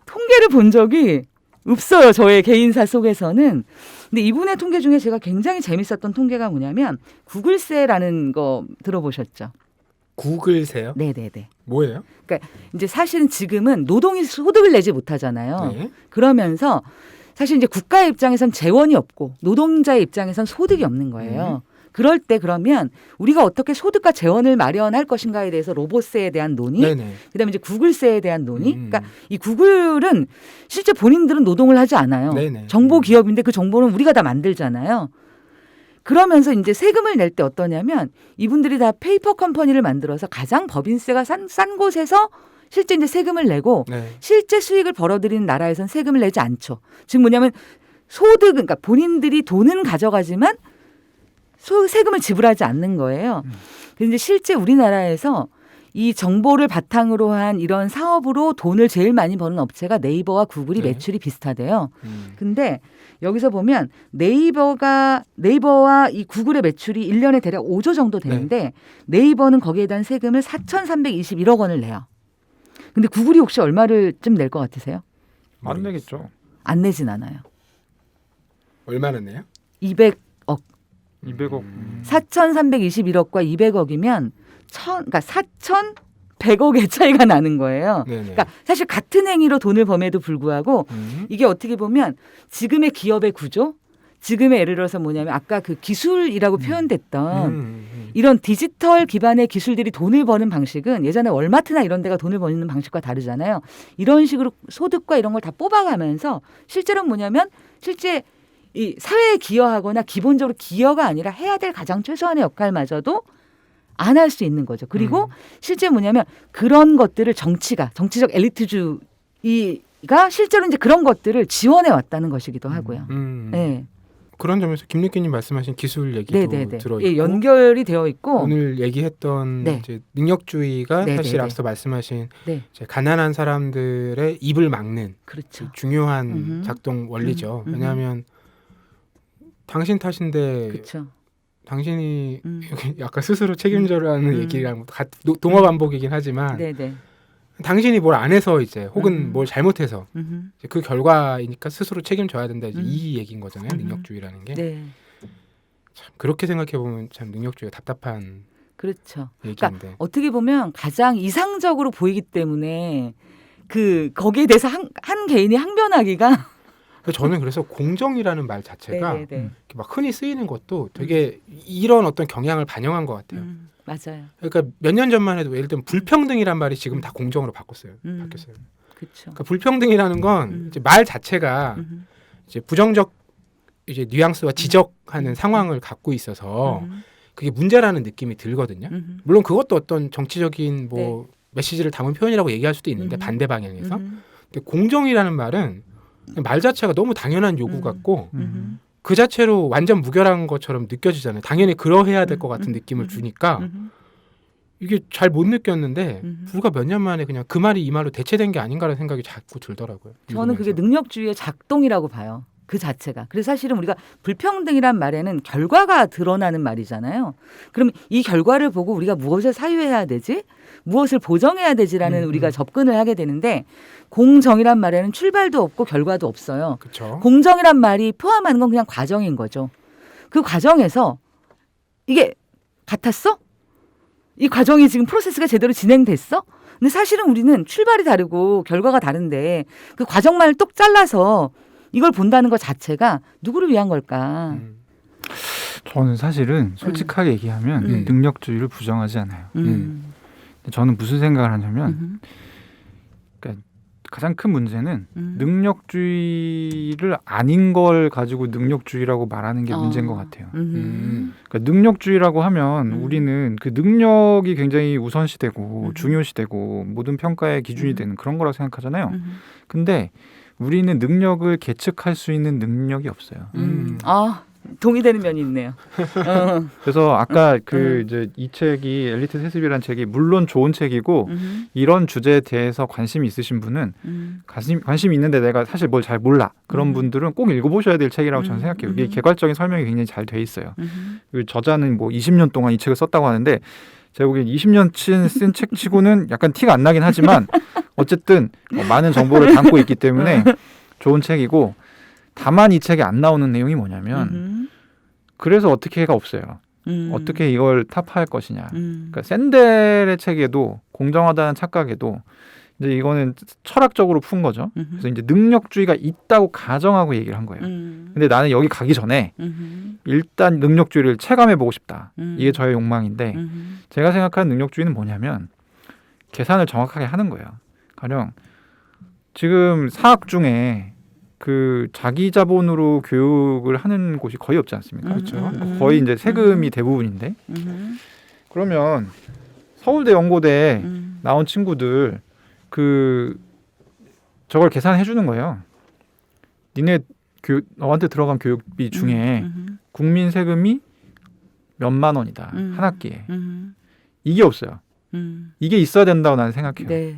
통계를 본 적이 없어요. 저의 개인사 속에서는. 근데 이분의 통계 중에 제가 굉장히 재밌었던 통계가 뭐냐면 구글세라는 거 들어보셨죠? 구글세요? 네네네. 뭐예요? 그러니까 이제 사실은 지금은 노동이 소득을 내지 못하잖아요. 네. 그러면서 사실 이제 국가의 입장에선 재원이 없고 노동자의 입장에선 소득이 없는 거예요. 그럴 때 그러면 우리가 어떻게 소득과 재원을 마련할 것인가에 대해서 로봇세에 대한 논의, 네네. 그다음에 이제 구글세에 대한 논의. 그러니까 이 구글은 실제 본인들은 노동을 하지 않아요. 네네. 정보 기업인데 그 정보는 우리가 다 만들잖아요. 그러면서 이제 세금을 낼 때 어떠냐면 이분들이 다 페이퍼 컴퍼니를 만들어서 가장 법인세가 싼 곳에서 실제 이제 세금을 내고 네. 실제 수익을 벌어들이는 나라에선 세금을 내지 않죠. 즉 뭐냐면 소득, 그러니까 본인들이 돈은 가져가지만 세금을 지불하지 않는 거예요. 그런데 실제 우리나라에서 이 정보를 바탕으로 한 이런 사업으로 돈을 제일 많이 버는 업체가 네이버와 구글이 네. 매출이 비슷하대요. 근데 여기서 보면 네이버와 이 구글의 매출이 1년에 대략 5조 정도 되는데 네이버는 거기에 대한 세금을 4,321억 원을 내요. 근데 구글이 혹시 얼마를 좀 낼 것 같으세요? 안 내겠죠. 안 내진 않아요. 얼마나 내요? 200억. 200억. 4,321억과 200억이면 그러니까 4,100억의 차이가 나는 거예요. 네네. 그러니까 사실 같은 행위로 돈을 범해도 불구하고 이게 어떻게 보면 지금의 기업의 구조, 지금의 예를 들어서 뭐냐면 아까 그 기술이라고 표현됐던 이런 디지털 기반의 기술들이 돈을 버는 방식은 예전에 월마트나 이런 데가 돈을 버는 방식과 다르잖아요. 이런 식으로 소득과 이런 걸 다 뽑아가면서 실제로 뭐냐면 실제 이 사회에 기여하거나 기본적으로 기여가 아니라 해야 될 가장 최소한의 역할마저도 안 할 수 있는 거죠. 그리고 실제 뭐냐면 그런 것들을 정치적 엘리트주의가 실제로 이제 그런 것들을 지원해 왔다는 것이기도 하고요. 네. 그런 점에서 김립기님 말씀하신 기술 얘기도 네네네. 들어있고 예, 연결이 되어 있고 오늘 얘기했던 네. 이제 능력주의가 네네네. 사실 앞서 말씀하신 네. 이제 가난한 사람들의 입을 막는 그렇죠. 중요한 음흠. 작동 원리죠. 음흠. 왜냐하면 당신 탓인데 그렇죠. 당신이 약간 스스로 책임져라는 얘기랑 동어 반복이긴 하지만 네네. 당신이 뭘 안 해서 이제 혹은 뭘 잘못해서 이제 그 결과이니까 스스로 책임져야 된다 이제 이 얘기인 거잖아요. 능력주의라는 게. 네. 참 그렇게 생각해 보면 참 능력주의가 답답한 그렇죠. 얘기인데. 그러니까 어떻게 보면 가장 이상적으로 보이기 때문에 거기에 대해서 한 개인이 항변하기가 저는 그래서 공정이라는 말 자체가 네네네. 이렇게 막 흔히 쓰이는 것도 되게 이런 어떤 경향을 반영한 것 같아요. 맞아요. 그러니까 몇 년 전만 해도 예를 들면 불평등이란 말이 지금 다 공정으로 바뀌었어요. 그렇죠. 그러니까 불평등이라는 건 이제 말 자체가 이제 부정적 이제 뉘앙스와 지적하는 상황을 갖고 있어서 그게 문제라는 느낌이 들거든요. 물론 그것도 어떤 정치적인 뭐 메시지를 담은 표현이라고 얘기할 수도 있는데 반대 방향에서. 근데 공정이라는 말은 말 자체가 너무 당연한 요구 같고 그 자체로 완전 무결한 것처럼 느껴지잖아요. 당연히 그러해야 될 것 같은 느낌을 주니까 이게 잘 못 느꼈는데 불과 몇 년 만에 그냥 그 말이 이 말로 대체된 게 아닌가라는 생각이 자꾸 들더라고요. 저는 그게 능력주의의 작동이라고 봐요. 그 자체가. 그래서 사실은 우리가 불평등이란 말에는 결과가 드러나는 말이잖아요. 그럼 이 결과를 보고 우리가 무엇을 사유해야 되지? 무엇을 보정해야 되지라는 우리가 접근을 하게 되는데 공정이란 말에는 출발도 없고 결과도 없어요. 그렇죠. 공정이란 말이 포함하는 건 그냥 과정인 거죠. 그 과정에서 이게 같았어? 이 과정이 지금 프로세스가 제대로 진행됐어? 근데 사실은 우리는 출발이 다르고 결과가 다른데 그 과정만을 똑 잘라서 이걸 본다는 것 자체가 누구를 위한 걸까? 저는 사실은 솔직하게 얘기하면 능력주의를 부정하지 않아요. 근데 저는 무슨 생각을 하냐면 그러니까 가장 큰 문제는 능력주의를 아닌 걸 가지고 능력주의라고 말하는 게 문제인 것 같아요. 그러니까 능력주의라고 하면 우리는 그 능력이 굉장히 우선시되고 중요시되고 모든 평가의 기준이 되는 그런 거라고 생각하잖아요. 근데 우리는 능력을 계측할 수 있는 능력이 없어요. 동의되는 면이 있네요. 그래서 아까 이제 이 책이 엘리트 세습이라는 책이 물론 좋은 책이고 이런 주제에 대해서 관심이 있으신 분은 관심이 있는데 내가 사실 뭘 잘 몰라 그런 분들은 꼭 읽어보셔야 될 책이라고 저는 생각해요. 이게 개괄적인 설명이 굉장히 잘 돼 있어요. 그 저자는 뭐 20년 동안 이 책을 썼다고 하는데 제가 보기엔 20년 쓴 책 치고는 약간 티가 안 나긴 하지만 어쨌든 많은 정보를 담고 있기 때문에 좋은 책이고 다만 이 책에 안 나오는 내용이 뭐냐면 그래서 어떻게가 없어요. 어떻게 이걸 타파할 것이냐. 그러니까 샌델의 책에도 공정하다는 착각에도 이제 이거는 철학적으로 푼 거죠. 그래서 이제 능력주의가 있다고 가정하고 얘기를 한 거예요. 근데 나는 여기 가기 전에 일단 능력주의를 체감해 보고 싶다. 이게 저의 욕망인데 제가 생각하는 능력주의는 뭐냐면 계산을 정확하게 하는 거예요. 가령 지금 사학 중에 그 자기 자본으로 교육을 하는 곳이 거의 없지 않습니까? 그렇죠. 거의 이제 세금이 대부분인데 그러면 서울대 연고대 나온 친구들 저걸 계산해 주는 거예요. 니네 너한테 들어간 교육비 중에 국민 세금이 몇만 원이다 한 학기에. 이게 없어요. 이게 있어야 된다고 나는 생각해요. 네.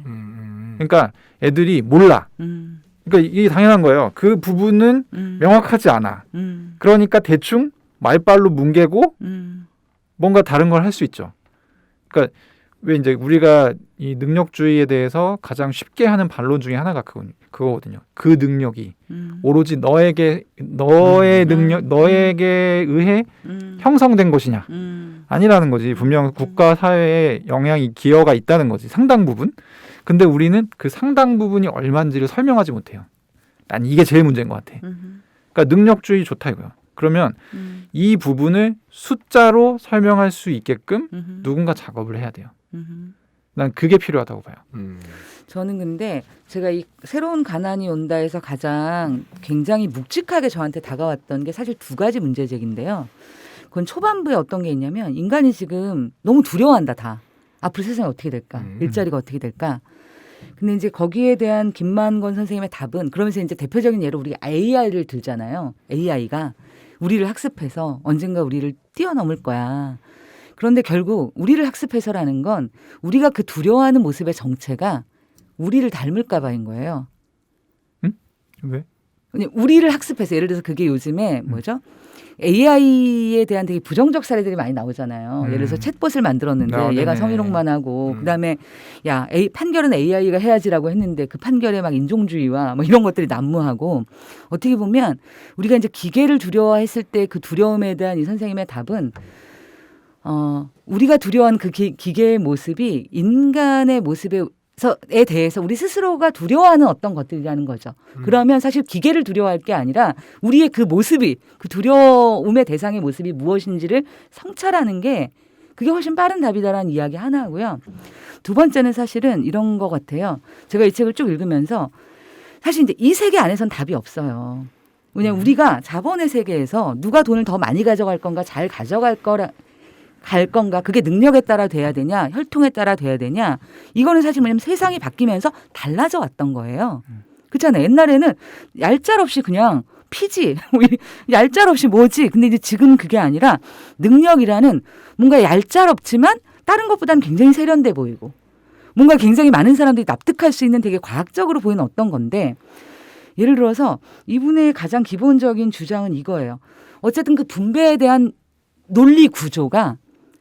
그러니까 애들이 몰라. 그러니까 이게 당연한 거예요. 그 부분은 명확하지 않아. 그러니까 대충 말빨로 뭉개고 뭔가 다른 걸 할 수 있죠. 그러니까 왜 이제 우리가 이 능력주의에 대해서 가장 쉽게 하는 반론 중에 하나가 그거거든요. 그 능력이 오로지 너의 능력, 너에게 의해 형성된 것이냐 아니라는 거지. 분명 국가 사회에 영향이 기여가 있다는 거지. 상당 부분. 근데 우리는 그 상당 부분이 얼마인지를 설명하지 못해요. 난 이게 제일 문제인 것 같아. 그러니까 능력주의 좋다 이거요. 그러면 이 부분을 숫자로 설명할 수 있게끔 누군가 작업을 해야 돼요. 난 그게 필요하다고 봐요. 저는 근데 제가 이 새로운 가난이 온다에서 가장 굉장히 묵직하게 저한테 다가왔던 게 사실 두 가지 문제제기인데요. 그건 초반부에 어떤 게 있냐면 인간이 지금 너무 두려워한다 다. 앞으로 세상이 어떻게 될까? 일자리가 어떻게 될까? 근데 이제 거기에 대한 김만권 선생님의 답은 그러면서 이제 대표적인 예로 우리가 AI를 들잖아요. AI가 우리를 학습해서 언젠가 우리를 뛰어넘을 거야. 그런데 결국 우리를 학습해서라는 건 우리가 그 두려워하는 모습의 정체가 우리를 닮을까 봐인 거예요. 왜? 우리를 학습해서 예를 들어서 그게 요즘에 뭐죠? AI에 대한 되게 부정적 사례들이 많이 나오잖아요. 예를 들어서 챗봇을 만들었는데 얘가 성희롱만 하고 그다음에 야 판결은 AI가 해야지라고 했는데 그 판결에 막 인종주의와 뭐 이런 것들이 난무하고 어떻게 보면 우리가 이제 기계를 두려워했을 때 그 두려움에 대한 이 선생님의 답은 우리가 두려워하는 그 기계의 모습이 인간의 모습에 대해서 우리 스스로가 두려워하는 어떤 것들이라는 거죠. 그러면 사실 기계를 두려워할 게 아니라 우리의 그 모습이 그 두려움의 대상의 모습이 무엇인지를 성찰하는 게 그게 훨씬 빠른 답이다라는 이야기 하나 하고요. 두 번째는 사실은 이런 것 같아요. 제가 이 책을 쭉 읽으면서 사실 이제 이 세계 안에선 답이 없어요. 왜냐하면 우리가 자본의 세계에서 누가 돈을 더 많이 가져갈 건가 잘 가져갈 갈 건가 그게 능력에 따라 돼야 되냐 혈통에 따라 돼야 되냐 이거는 사실 뭐냐면 세상이 바뀌면서 달라져 왔던 거예요. 그렇잖아요. 옛날에는 얄짤없이 그냥 피지 얄짤없이 뭐지 근데 이제 지금 그게 아니라 능력이라는 뭔가 얄짤없지만 다른 것보다는 굉장히 세련돼 보이고 뭔가 굉장히 많은 사람들이 납득할 수 있는 되게 과학적으로 보이는 어떤 건데 예를 들어서 이분의 가장 기본적인 주장은 이거예요. 어쨌든 그 분배에 대한 논리 구조가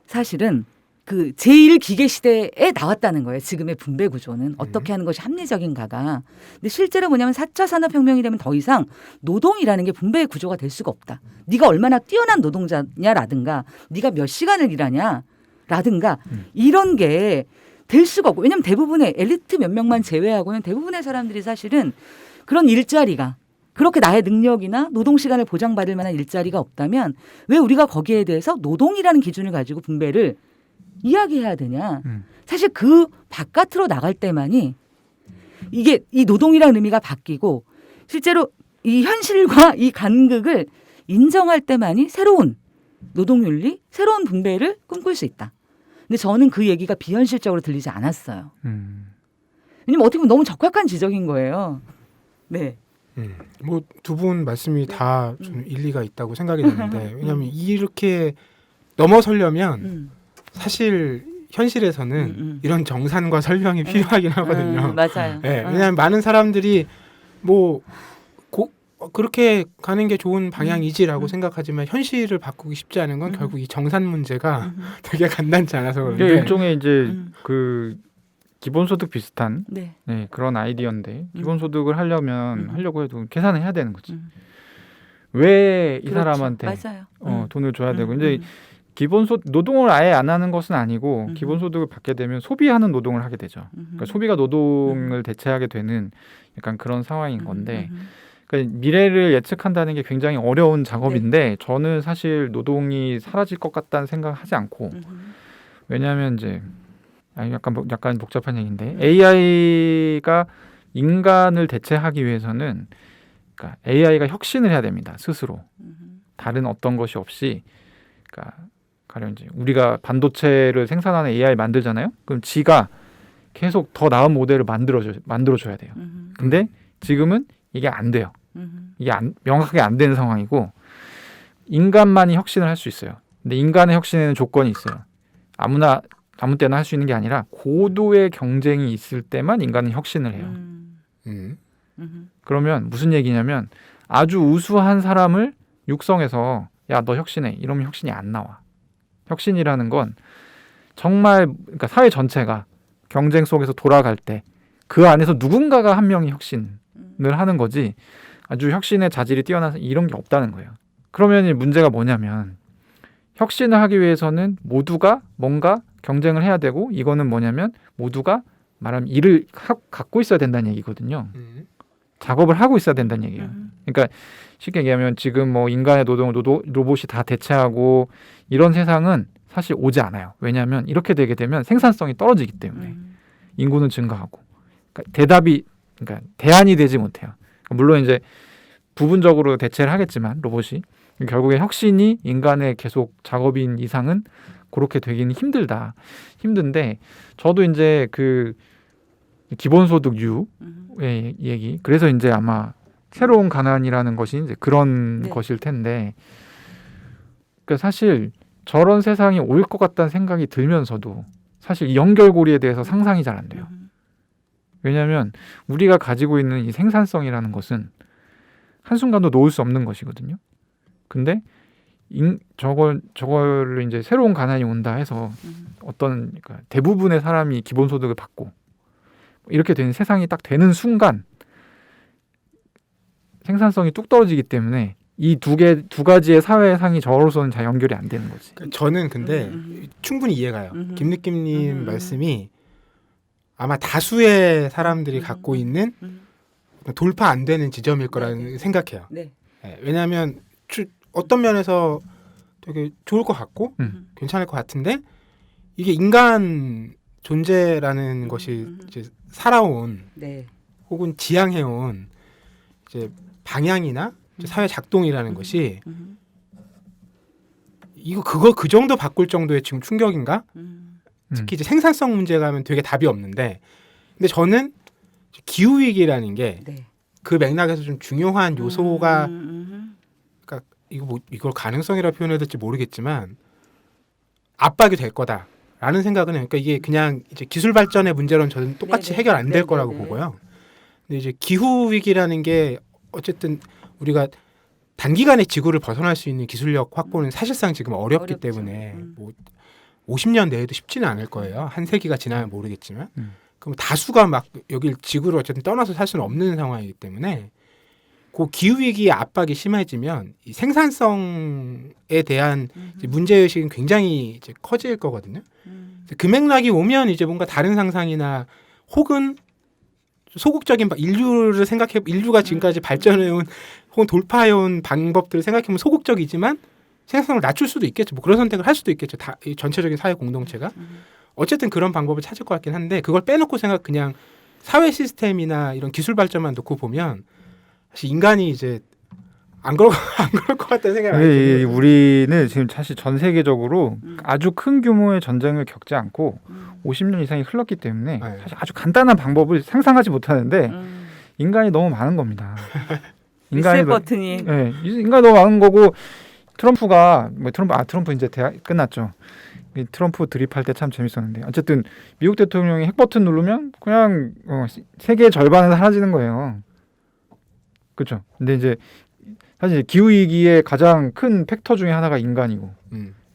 사실은 그 제1기계 시대에 나왔다는 거예요. 지금의 분배 구조는 어떻게 하는 것이 합리적인가가. 근데 실제로 뭐냐면 4차 산업혁명이 되면 더 이상 노동이라는 게 분배의 구조가 될 수가 없다. 네가 얼마나 뛰어난 노동자냐라든가 네가 몇 시간을 일하냐라든가 이런 게 될 수가 없고 왜냐하면 대부분의 엘리트 몇 명만 제외하고는 대부분의 사람들이 사실은 그런 일자리가 그렇게 나의 능력이나 노동시간을 보장받을 만한 일자리가 없다면 왜 우리가 거기에 대해서 노동이라는 기준을 가지고 분배를 이야기해야 되냐. 사실 그 바깥으로 나갈 때만이 이게 이 노동이라는 의미가 바뀌고 실제로 이 현실과 이 간극을 인정할 때만이 새로운 노동윤리, 새로운 분배를 꿈꿀 수 있다. 근데 저는 그 얘기가 비현실적으로 들리지 않았어요. 왜냐면 어떻게 보면 너무 적확한 지적인 거예요. 네. 뭐 두 분 말씀이 다 좀 일리가 있다고 생각이 드는데 왜냐하면 이렇게 넘어서려면 사실 현실에서는 이런 정산과 설명이 필요하긴 하거든요. 맞아요. 네, 왜냐하면 많은 사람들이 뭐 그렇게 가는 게 좋은 방향이지라고 생각하지만 현실을 바꾸기 쉽지 않은 건 결국 이 정산 문제가 되게 간단치 않아서 그런데 일종의 이제 그 기본소득 비슷한 네. 네, 그런 아이디어인데 기본소득을 하려고 해도 계산을 해야 되는 거지. 왜 이 그렇죠. 사람한테 맞아요. 돈을 줘야 되고 이제 노동을 아예 안 하는 것은 아니고 기본소득을 받게 되면 소비하는 노동을 하게 되죠. 그러니까 소비가 노동을 대체하게 되는 약간 그런 상황인 건데 그러니까 미래를 예측한다는 게 굉장히 어려운 작업인데 저는 사실 노동이 사라질 것 같다는 생각을 하지 않고 왜냐하면 이제 약간 복잡한 얘기인데 AI가 인간을 대체하기 위해서는 그러니까 AI가 혁신을 해야 됩니다. 스스로. 다른 어떤 것이 없이 그러니까 가령 이제 우리가 반도체를 생산하는 AI 만들잖아요. 그럼 지가 계속 더 나은 모델을 만들어줘야 돼요. 근데 지금은 이게 안 돼요. 이게 명확하게 안 되는 상황이고 인간만이 혁신을 할 수 있어요. 근데 인간의 혁신에는 조건이 있어요. 아무나 아무 때나 할 수 있는 게 아니라 고도의 경쟁이 있을 때만 인간은 혁신을 해요. 그러면 무슨 얘기냐면 아주 우수한 사람을 육성해서 야, 너 혁신해. 이러면 혁신이 안 나와. 혁신이라는 건 정말 그러니까 사회 전체가 경쟁 속에서 돌아갈 때 그 안에서 누군가가 한 명이 혁신을 하는 거지 아주 혁신의 자질이 뛰어나서 이런 게 없다는 거예요. 그러면 이 문제가 뭐냐면 혁신을 하기 위해서는 모두가 뭔가 경쟁을 해야 되고 이거는 뭐냐면 모두가 말하면 일을 갖고 있어야 된다는 얘기거든요. 작업을 하고 있어야 된다는 얘기예요. 그러니까 쉽게 얘기하면 지금 뭐 인간의 노동을 로봇이 다 대체하고 이런 세상은 사실 오지 않아요. 왜냐하면 이렇게 되게 되면 생산성이 떨어지기 때문에 인구는 증가하고 그러니까 대안이 되지 못해요. 물론 이제 부분적으로 대체를 하겠지만 로봇이 결국에 혁신이 인간의 계속 작업인 이상은 그렇게 되기는 힘든데 저도 이제 그 기본소득 유의 얘기 그래서 이제 아마 새로운 가난이라는 것이 이제 그런 네. 것일 텐데 그러니까 사실 저런 세상이 올 것 같다는 생각이 들면서도 사실 이 연결고리에 대해서 상상이 잘 안 돼요. 왜냐하면 우리가 가지고 있는 이 생산성이라는 것은 한순간도 놓을 수 없는 것이거든요. 근데 저걸 이제 새로운 가난이 온다 해서 어떤 그러니까 대부분의 사람이 기본소득을 받고 이렇게 되는 세상이 딱 되는 순간 생산성이 뚝 떨어지기 때문에 이 두 가지의 사회상이 저로서는 잘 연결이 안 되는 거지. 저는 근데 충분히 이해가요. 김느낌님 말씀이 아마 다수의 사람들이 갖고 있는 돌파 안 되는 지점일 거라는 생각해요. 네. 네, 왜냐하면 어떤 면에서 되게 좋을 것 같고 괜찮을 것 같은데 이게 인간 존재라는 것이 이제 살아온 네. 혹은 지향해온 이제 방향이나 이제 사회 작동이라는 것이 그 정도 바꿀 정도의 지금 충격인가? 특히 이제 생산성 문제가 하면 되게 답이 없는데, 근데 저는 기후 위기라는 게 그 맥락에서 좀 중요한 요소가, 그러니까 이걸 가능성이라 표현해야 될지 모르겠지만 압박이 될 거다라는 생각은 해요. 그러니까 이게 그냥 이제 기술 발전의 문제로는 저는 똑같이 네네. 해결 안 될 네네네. 거라고 보고요. 근데 이제 기후 위기라는 게 어쨌든 우리가 단기간에 지구를 벗어날 수 있는 기술력 확보는 사실상 지금 어렵기 어렵죠. 때문에 뭐 50년 내에도 쉽지는 않을 거예요. 한 세기가 지나면 모르겠지만 그럼 다수가 막 여길 지구를 어쨌든 떠나서 살 수는 없는 상황이기 때문에 그 기후 위기의 압박이 심해지면 이 생산성에 대한 이제 문제의식은 굉장히 이제 커질 거거든요. 그 맥락이 오면 이제 뭔가 다른 상상이나 혹은 소극적인 인류를 생각해 인류가 지금까지 발전해온 혹은 돌파해온 방법들을 생각해보면 소극적이지만 생산성을 낮출 수도 있겠죠. 뭐 그런 선택을 할 수도 있겠죠. 이 전체적인 사회 공동체가 어쨌든 그런 방법을 찾을 것 같긴 한데 그걸 빼놓고 그냥 사회 시스템이나 이런 기술 발전만 놓고 보면 사실 인간이 이제 안 그럴 것 같다는 생각이 많이 들어요. 우리는 지금 사실 전 세계적으로 아주 큰 규모의 전쟁을 겪지 않고 50년 이상이 흘렀기 때문에 네. 사실 아주 간단한 방법을 상상하지 못하는데 인간이 너무 많은 겁니다. 리셋 버튼이 네, 인간이 너무 많은 거고 트럼프가 트럼프 이제 끝났죠. 이 트럼프 드립할 때 참 재밌었는데 어쨌든 미국 대통령이 핵 버튼 누르면 그냥 세계의 절반은 사라지는 거예요. 그렇죠. 근데 이제 사실 기후 위기의 가장 큰 팩터 중에 하나가 인간이고.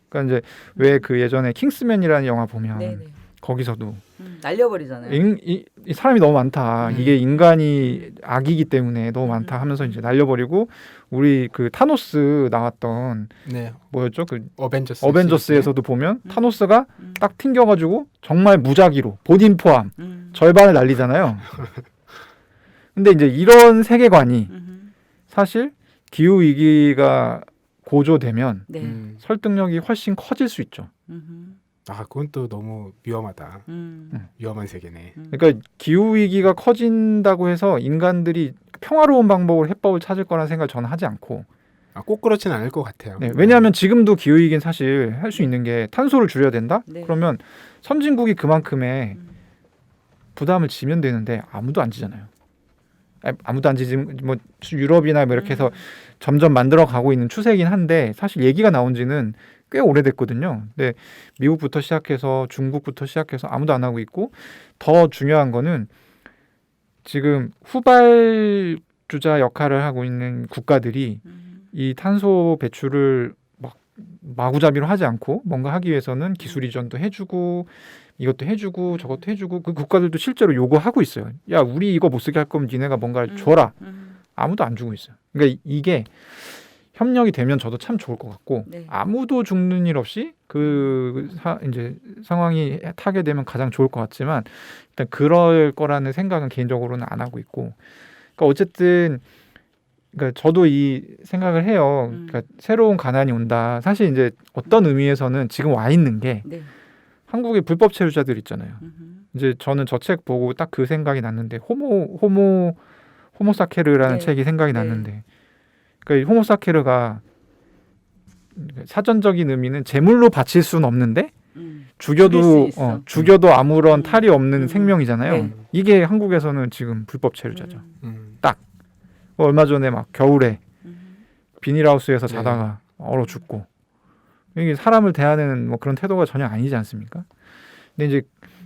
그러니까 이제 왜 그 예전에 킹스맨이라는 영화 보면 네네. 거기서도 날려버리잖아요. 이 사람이 너무 많다. 이게 인간이 악이기 때문에 너무 많다 하면서 이제 날려버리고 우리 그 타노스 나왔던 네. 뭐였죠? 그 어벤져스에서도 보면 타노스가 딱 튕겨가지고 정말 무작위로 본인 포함 절반을 날리잖아요. 근데 이제 이런 세계관이 사실 기후 위기가 고조되면 네. 설득력이 훨씬 커질 수 있죠. 아, 그건 또 너무 위험하다. 위험한 세계네. 그러니까 기후 위기가 커진다고 해서 인간들이 평화로운 방법으로 해법을 찾을 거라는 생각을 저는 하지 않고. 꼭 그렇지는 않을 것 같아요. 네, 왜냐하면 지금도 기후 위기는 사실 할 수 있는 게 탄소를 줄여야 된다. 네. 그러면 선진국이 그만큼의 부담을 지면 되는데 아무도 안 지잖아요. 아무도 안 지지 뭐 유럽이나 뭐 이렇게 해서 점점 만들어 가고 있는 추세이긴 한데 사실 얘기가 나온 지는 꽤 오래됐거든요. 근데 미국부터 시작해서 중국부터 시작해서 아무도 안 하고 있고 더 중요한 거는 지금 후발주자 역할을 하고 있는 국가들이 이 탄소 배출을 막 마구잡이로 하지 않고 뭔가 하기 위해서는 기술 이전도 해주고 이것도 해주고 저것도 해주고 그 국가들도 실제로 요구하고 있어요. 야, 우리 이거 못 쓰게 할 거면 니네가 뭔가를 줘라. 아무도 안 주고 있어요. 그러니까 이게 협력이 되면 저도 참 좋을 것 같고 네. 아무도 죽는 일 없이 이제 상황이 타게 되면 가장 좋을 것 같지만 일단 그럴 거라는 생각은 개인적으로는 안 하고 있고 그러니까 어쨌든 그러니까 저도 이 생각을 해요. 그러니까 새로운 가난이 온다. 사실 이제 어떤 의미에서는 지금 와 있는 게 네. 한국의 불법 체류자들 있잖아요. 이제 저는 저 책 보고 딱 그 생각이 났는데 호모사케르라는 네. 책이 생각이 네. 났는데 그러니까 이 호모사케르가 사전적인 의미는 제물로 바칠 수는 없는데 죽일 수 있어. 죽여도 아무런 탈이 없는 생명이잖아요. 네. 이게 한국에서는 지금 불법 체류자죠. 딱 얼마 전에 막 겨울에 비닐하우스에서 네. 자다가 얼어 죽고 이게 사람을 대하는 뭐 그런 태도가 전혀 아니지 않습니까? 근데 이제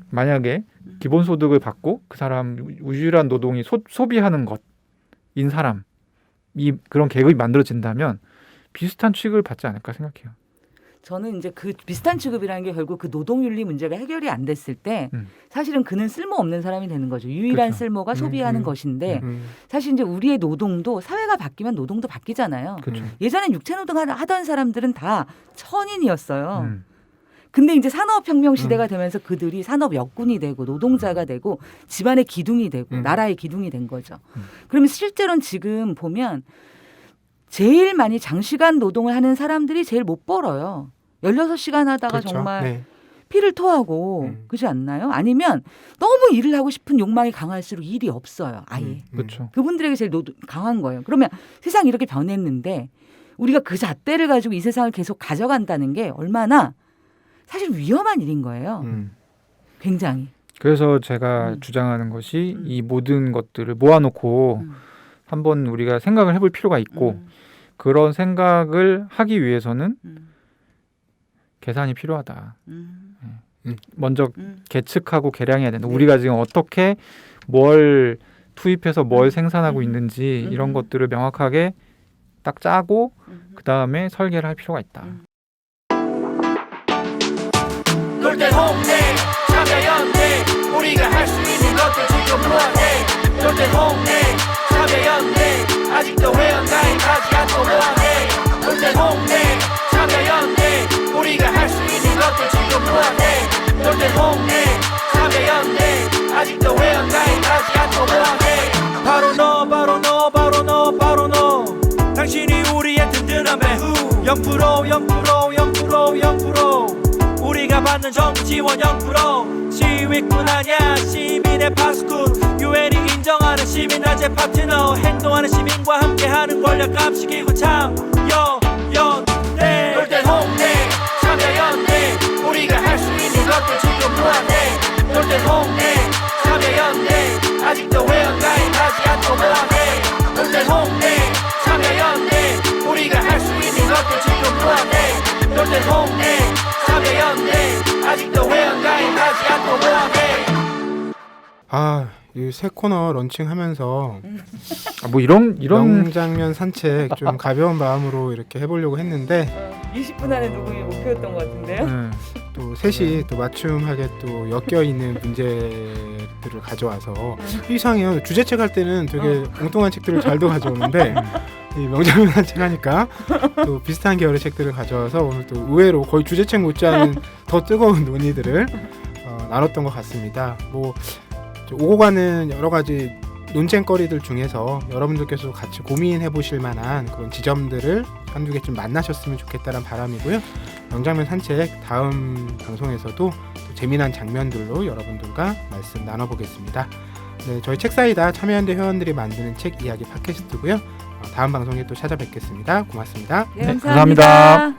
만약에 기본소득을 받고 그 사람 유일한 노동이 소비하는 것인 사람 이 그런 계급이 만들어진다면 비슷한 취급을 받지 않을까 생각해요. 저는 이제 그 비슷한 취급이라는 게 결국 그 노동윤리 문제가 해결이 안 됐을 때 사실은 그는 쓸모없는 사람이 되는 거죠. 유일한 그렇죠. 쓸모가 소비하는 것인데 음. 사실 이제 우리의 노동도 사회가 바뀌면 노동도 바뀌잖아요. 그렇죠. 예전엔 육체노동 하던 사람들은 다 천인이었어요. 음. 근데 이제 산업혁명 시대가 되면서 그들이 산업 역군이 되고 노동자가 되고 집안의 기둥이 되고 나라의 기둥이 된 거죠. 그러면 실제로는 지금 보면 제일 많이 장시간 노동을 하는 사람들이 제일 못 벌어요. 16시간 하다가 그렇죠. 정말 네. 피를 토하고 그렇지 않나요? 아니면 너무 일을 하고 싶은 욕망이 강할수록 일이 없어요. 아예. 그렇죠. 그분들에게 제일 강한 거예요. 그러면 세상이 이렇게 변했는데 우리가 그 잣대를 가지고 이 세상을 계속 가져간다는 게 얼마나 사실 위험한 일인 거예요. 굉장히. 그래서 제가 주장하는 것이 이 모든 것들을 모아놓고 한번 우리가 생각을 해볼 필요가 있고 그런 생각을 하기 위해서는 계산이 필요하다. 먼저 계측하고 계량해야 된다. 네. 우리가 지금 어떻게 뭘 투입해서 뭘 생산하고 있는지 이런 것들을 명확하게 딱 짜고 그 다음에 설계를 할 필요가 있다. 놀때 홍대 참여연대 우리가 할 수 있는 것들 지금 뭐하네 놀때 홍대 참여연대 아직도 회원가입하지 않고 뭐하네 놀때 홍대 참여연대 우리가 할 수 있는 것들 지금 뭐하네 놀때 홍대 참여연대 아직도 회원가입하지 않고 뭐하네 바로 너 바로 너 바로 너 바로 너 당신이 우리의 든든한 배후 0% 우리가 받는 정부 지원 0% 시위꾼 아냐 시민의 파수꾼 유엔이 인정하는 시민단체 파트너 행동하는 시민과 함께하는 권력 감시기구 참여연대 놀땐 홍대 참여연대 우리가 할 수 있는 것들 지금 뭐하네 놀땐 홍대 참여연대 아직도 회원가입하지 않고 뭐하네 놀땐 홍대 참여연대 우리가 할 수 있는 것들 지금 뭐하네 놀땐 홍대 참여연대 아직도 회원가입하지 않고 뭐하네 아, 이 새 코너 런칭하면서 뭐 이런 명장면 산책 좀 가벼운 마음으로 이렇게 해보려고 했는데 20분 안에 녹음이 목표였던 것 같은데요. 또 셋이 또 맞춤하게 또 엮여 있는 문제들을 가져와서 이상해요. 주제책 할 때는 되게 엉뚱한 책들을 잘도 가져오는데 이 명장면 산책 하니까 또 비슷한 계열의 책들을 가져와서 오늘 또 의외로 거의 주제책 못지않은 더 뜨거운 논의들을 나눴던 것 같습니다. 뭐 오고 가는 여러 가지 논쟁거리들 중에서 여러분들께서 같이 고민해 보실 만한 그런 지점들을 한두 개쯤 만나셨으면 좋겠다는 바람이고요. 명장면 산책 다음 방송에서도 또 재미난 장면들로 여러분들과 말씀 나눠보겠습니다. 네, 저희 책사이다 참여연대 회원들이 만드는 책 이야기 팟캐스트고요. 다음 방송에 또 찾아뵙겠습니다. 고맙습니다. 네, 감사합니다.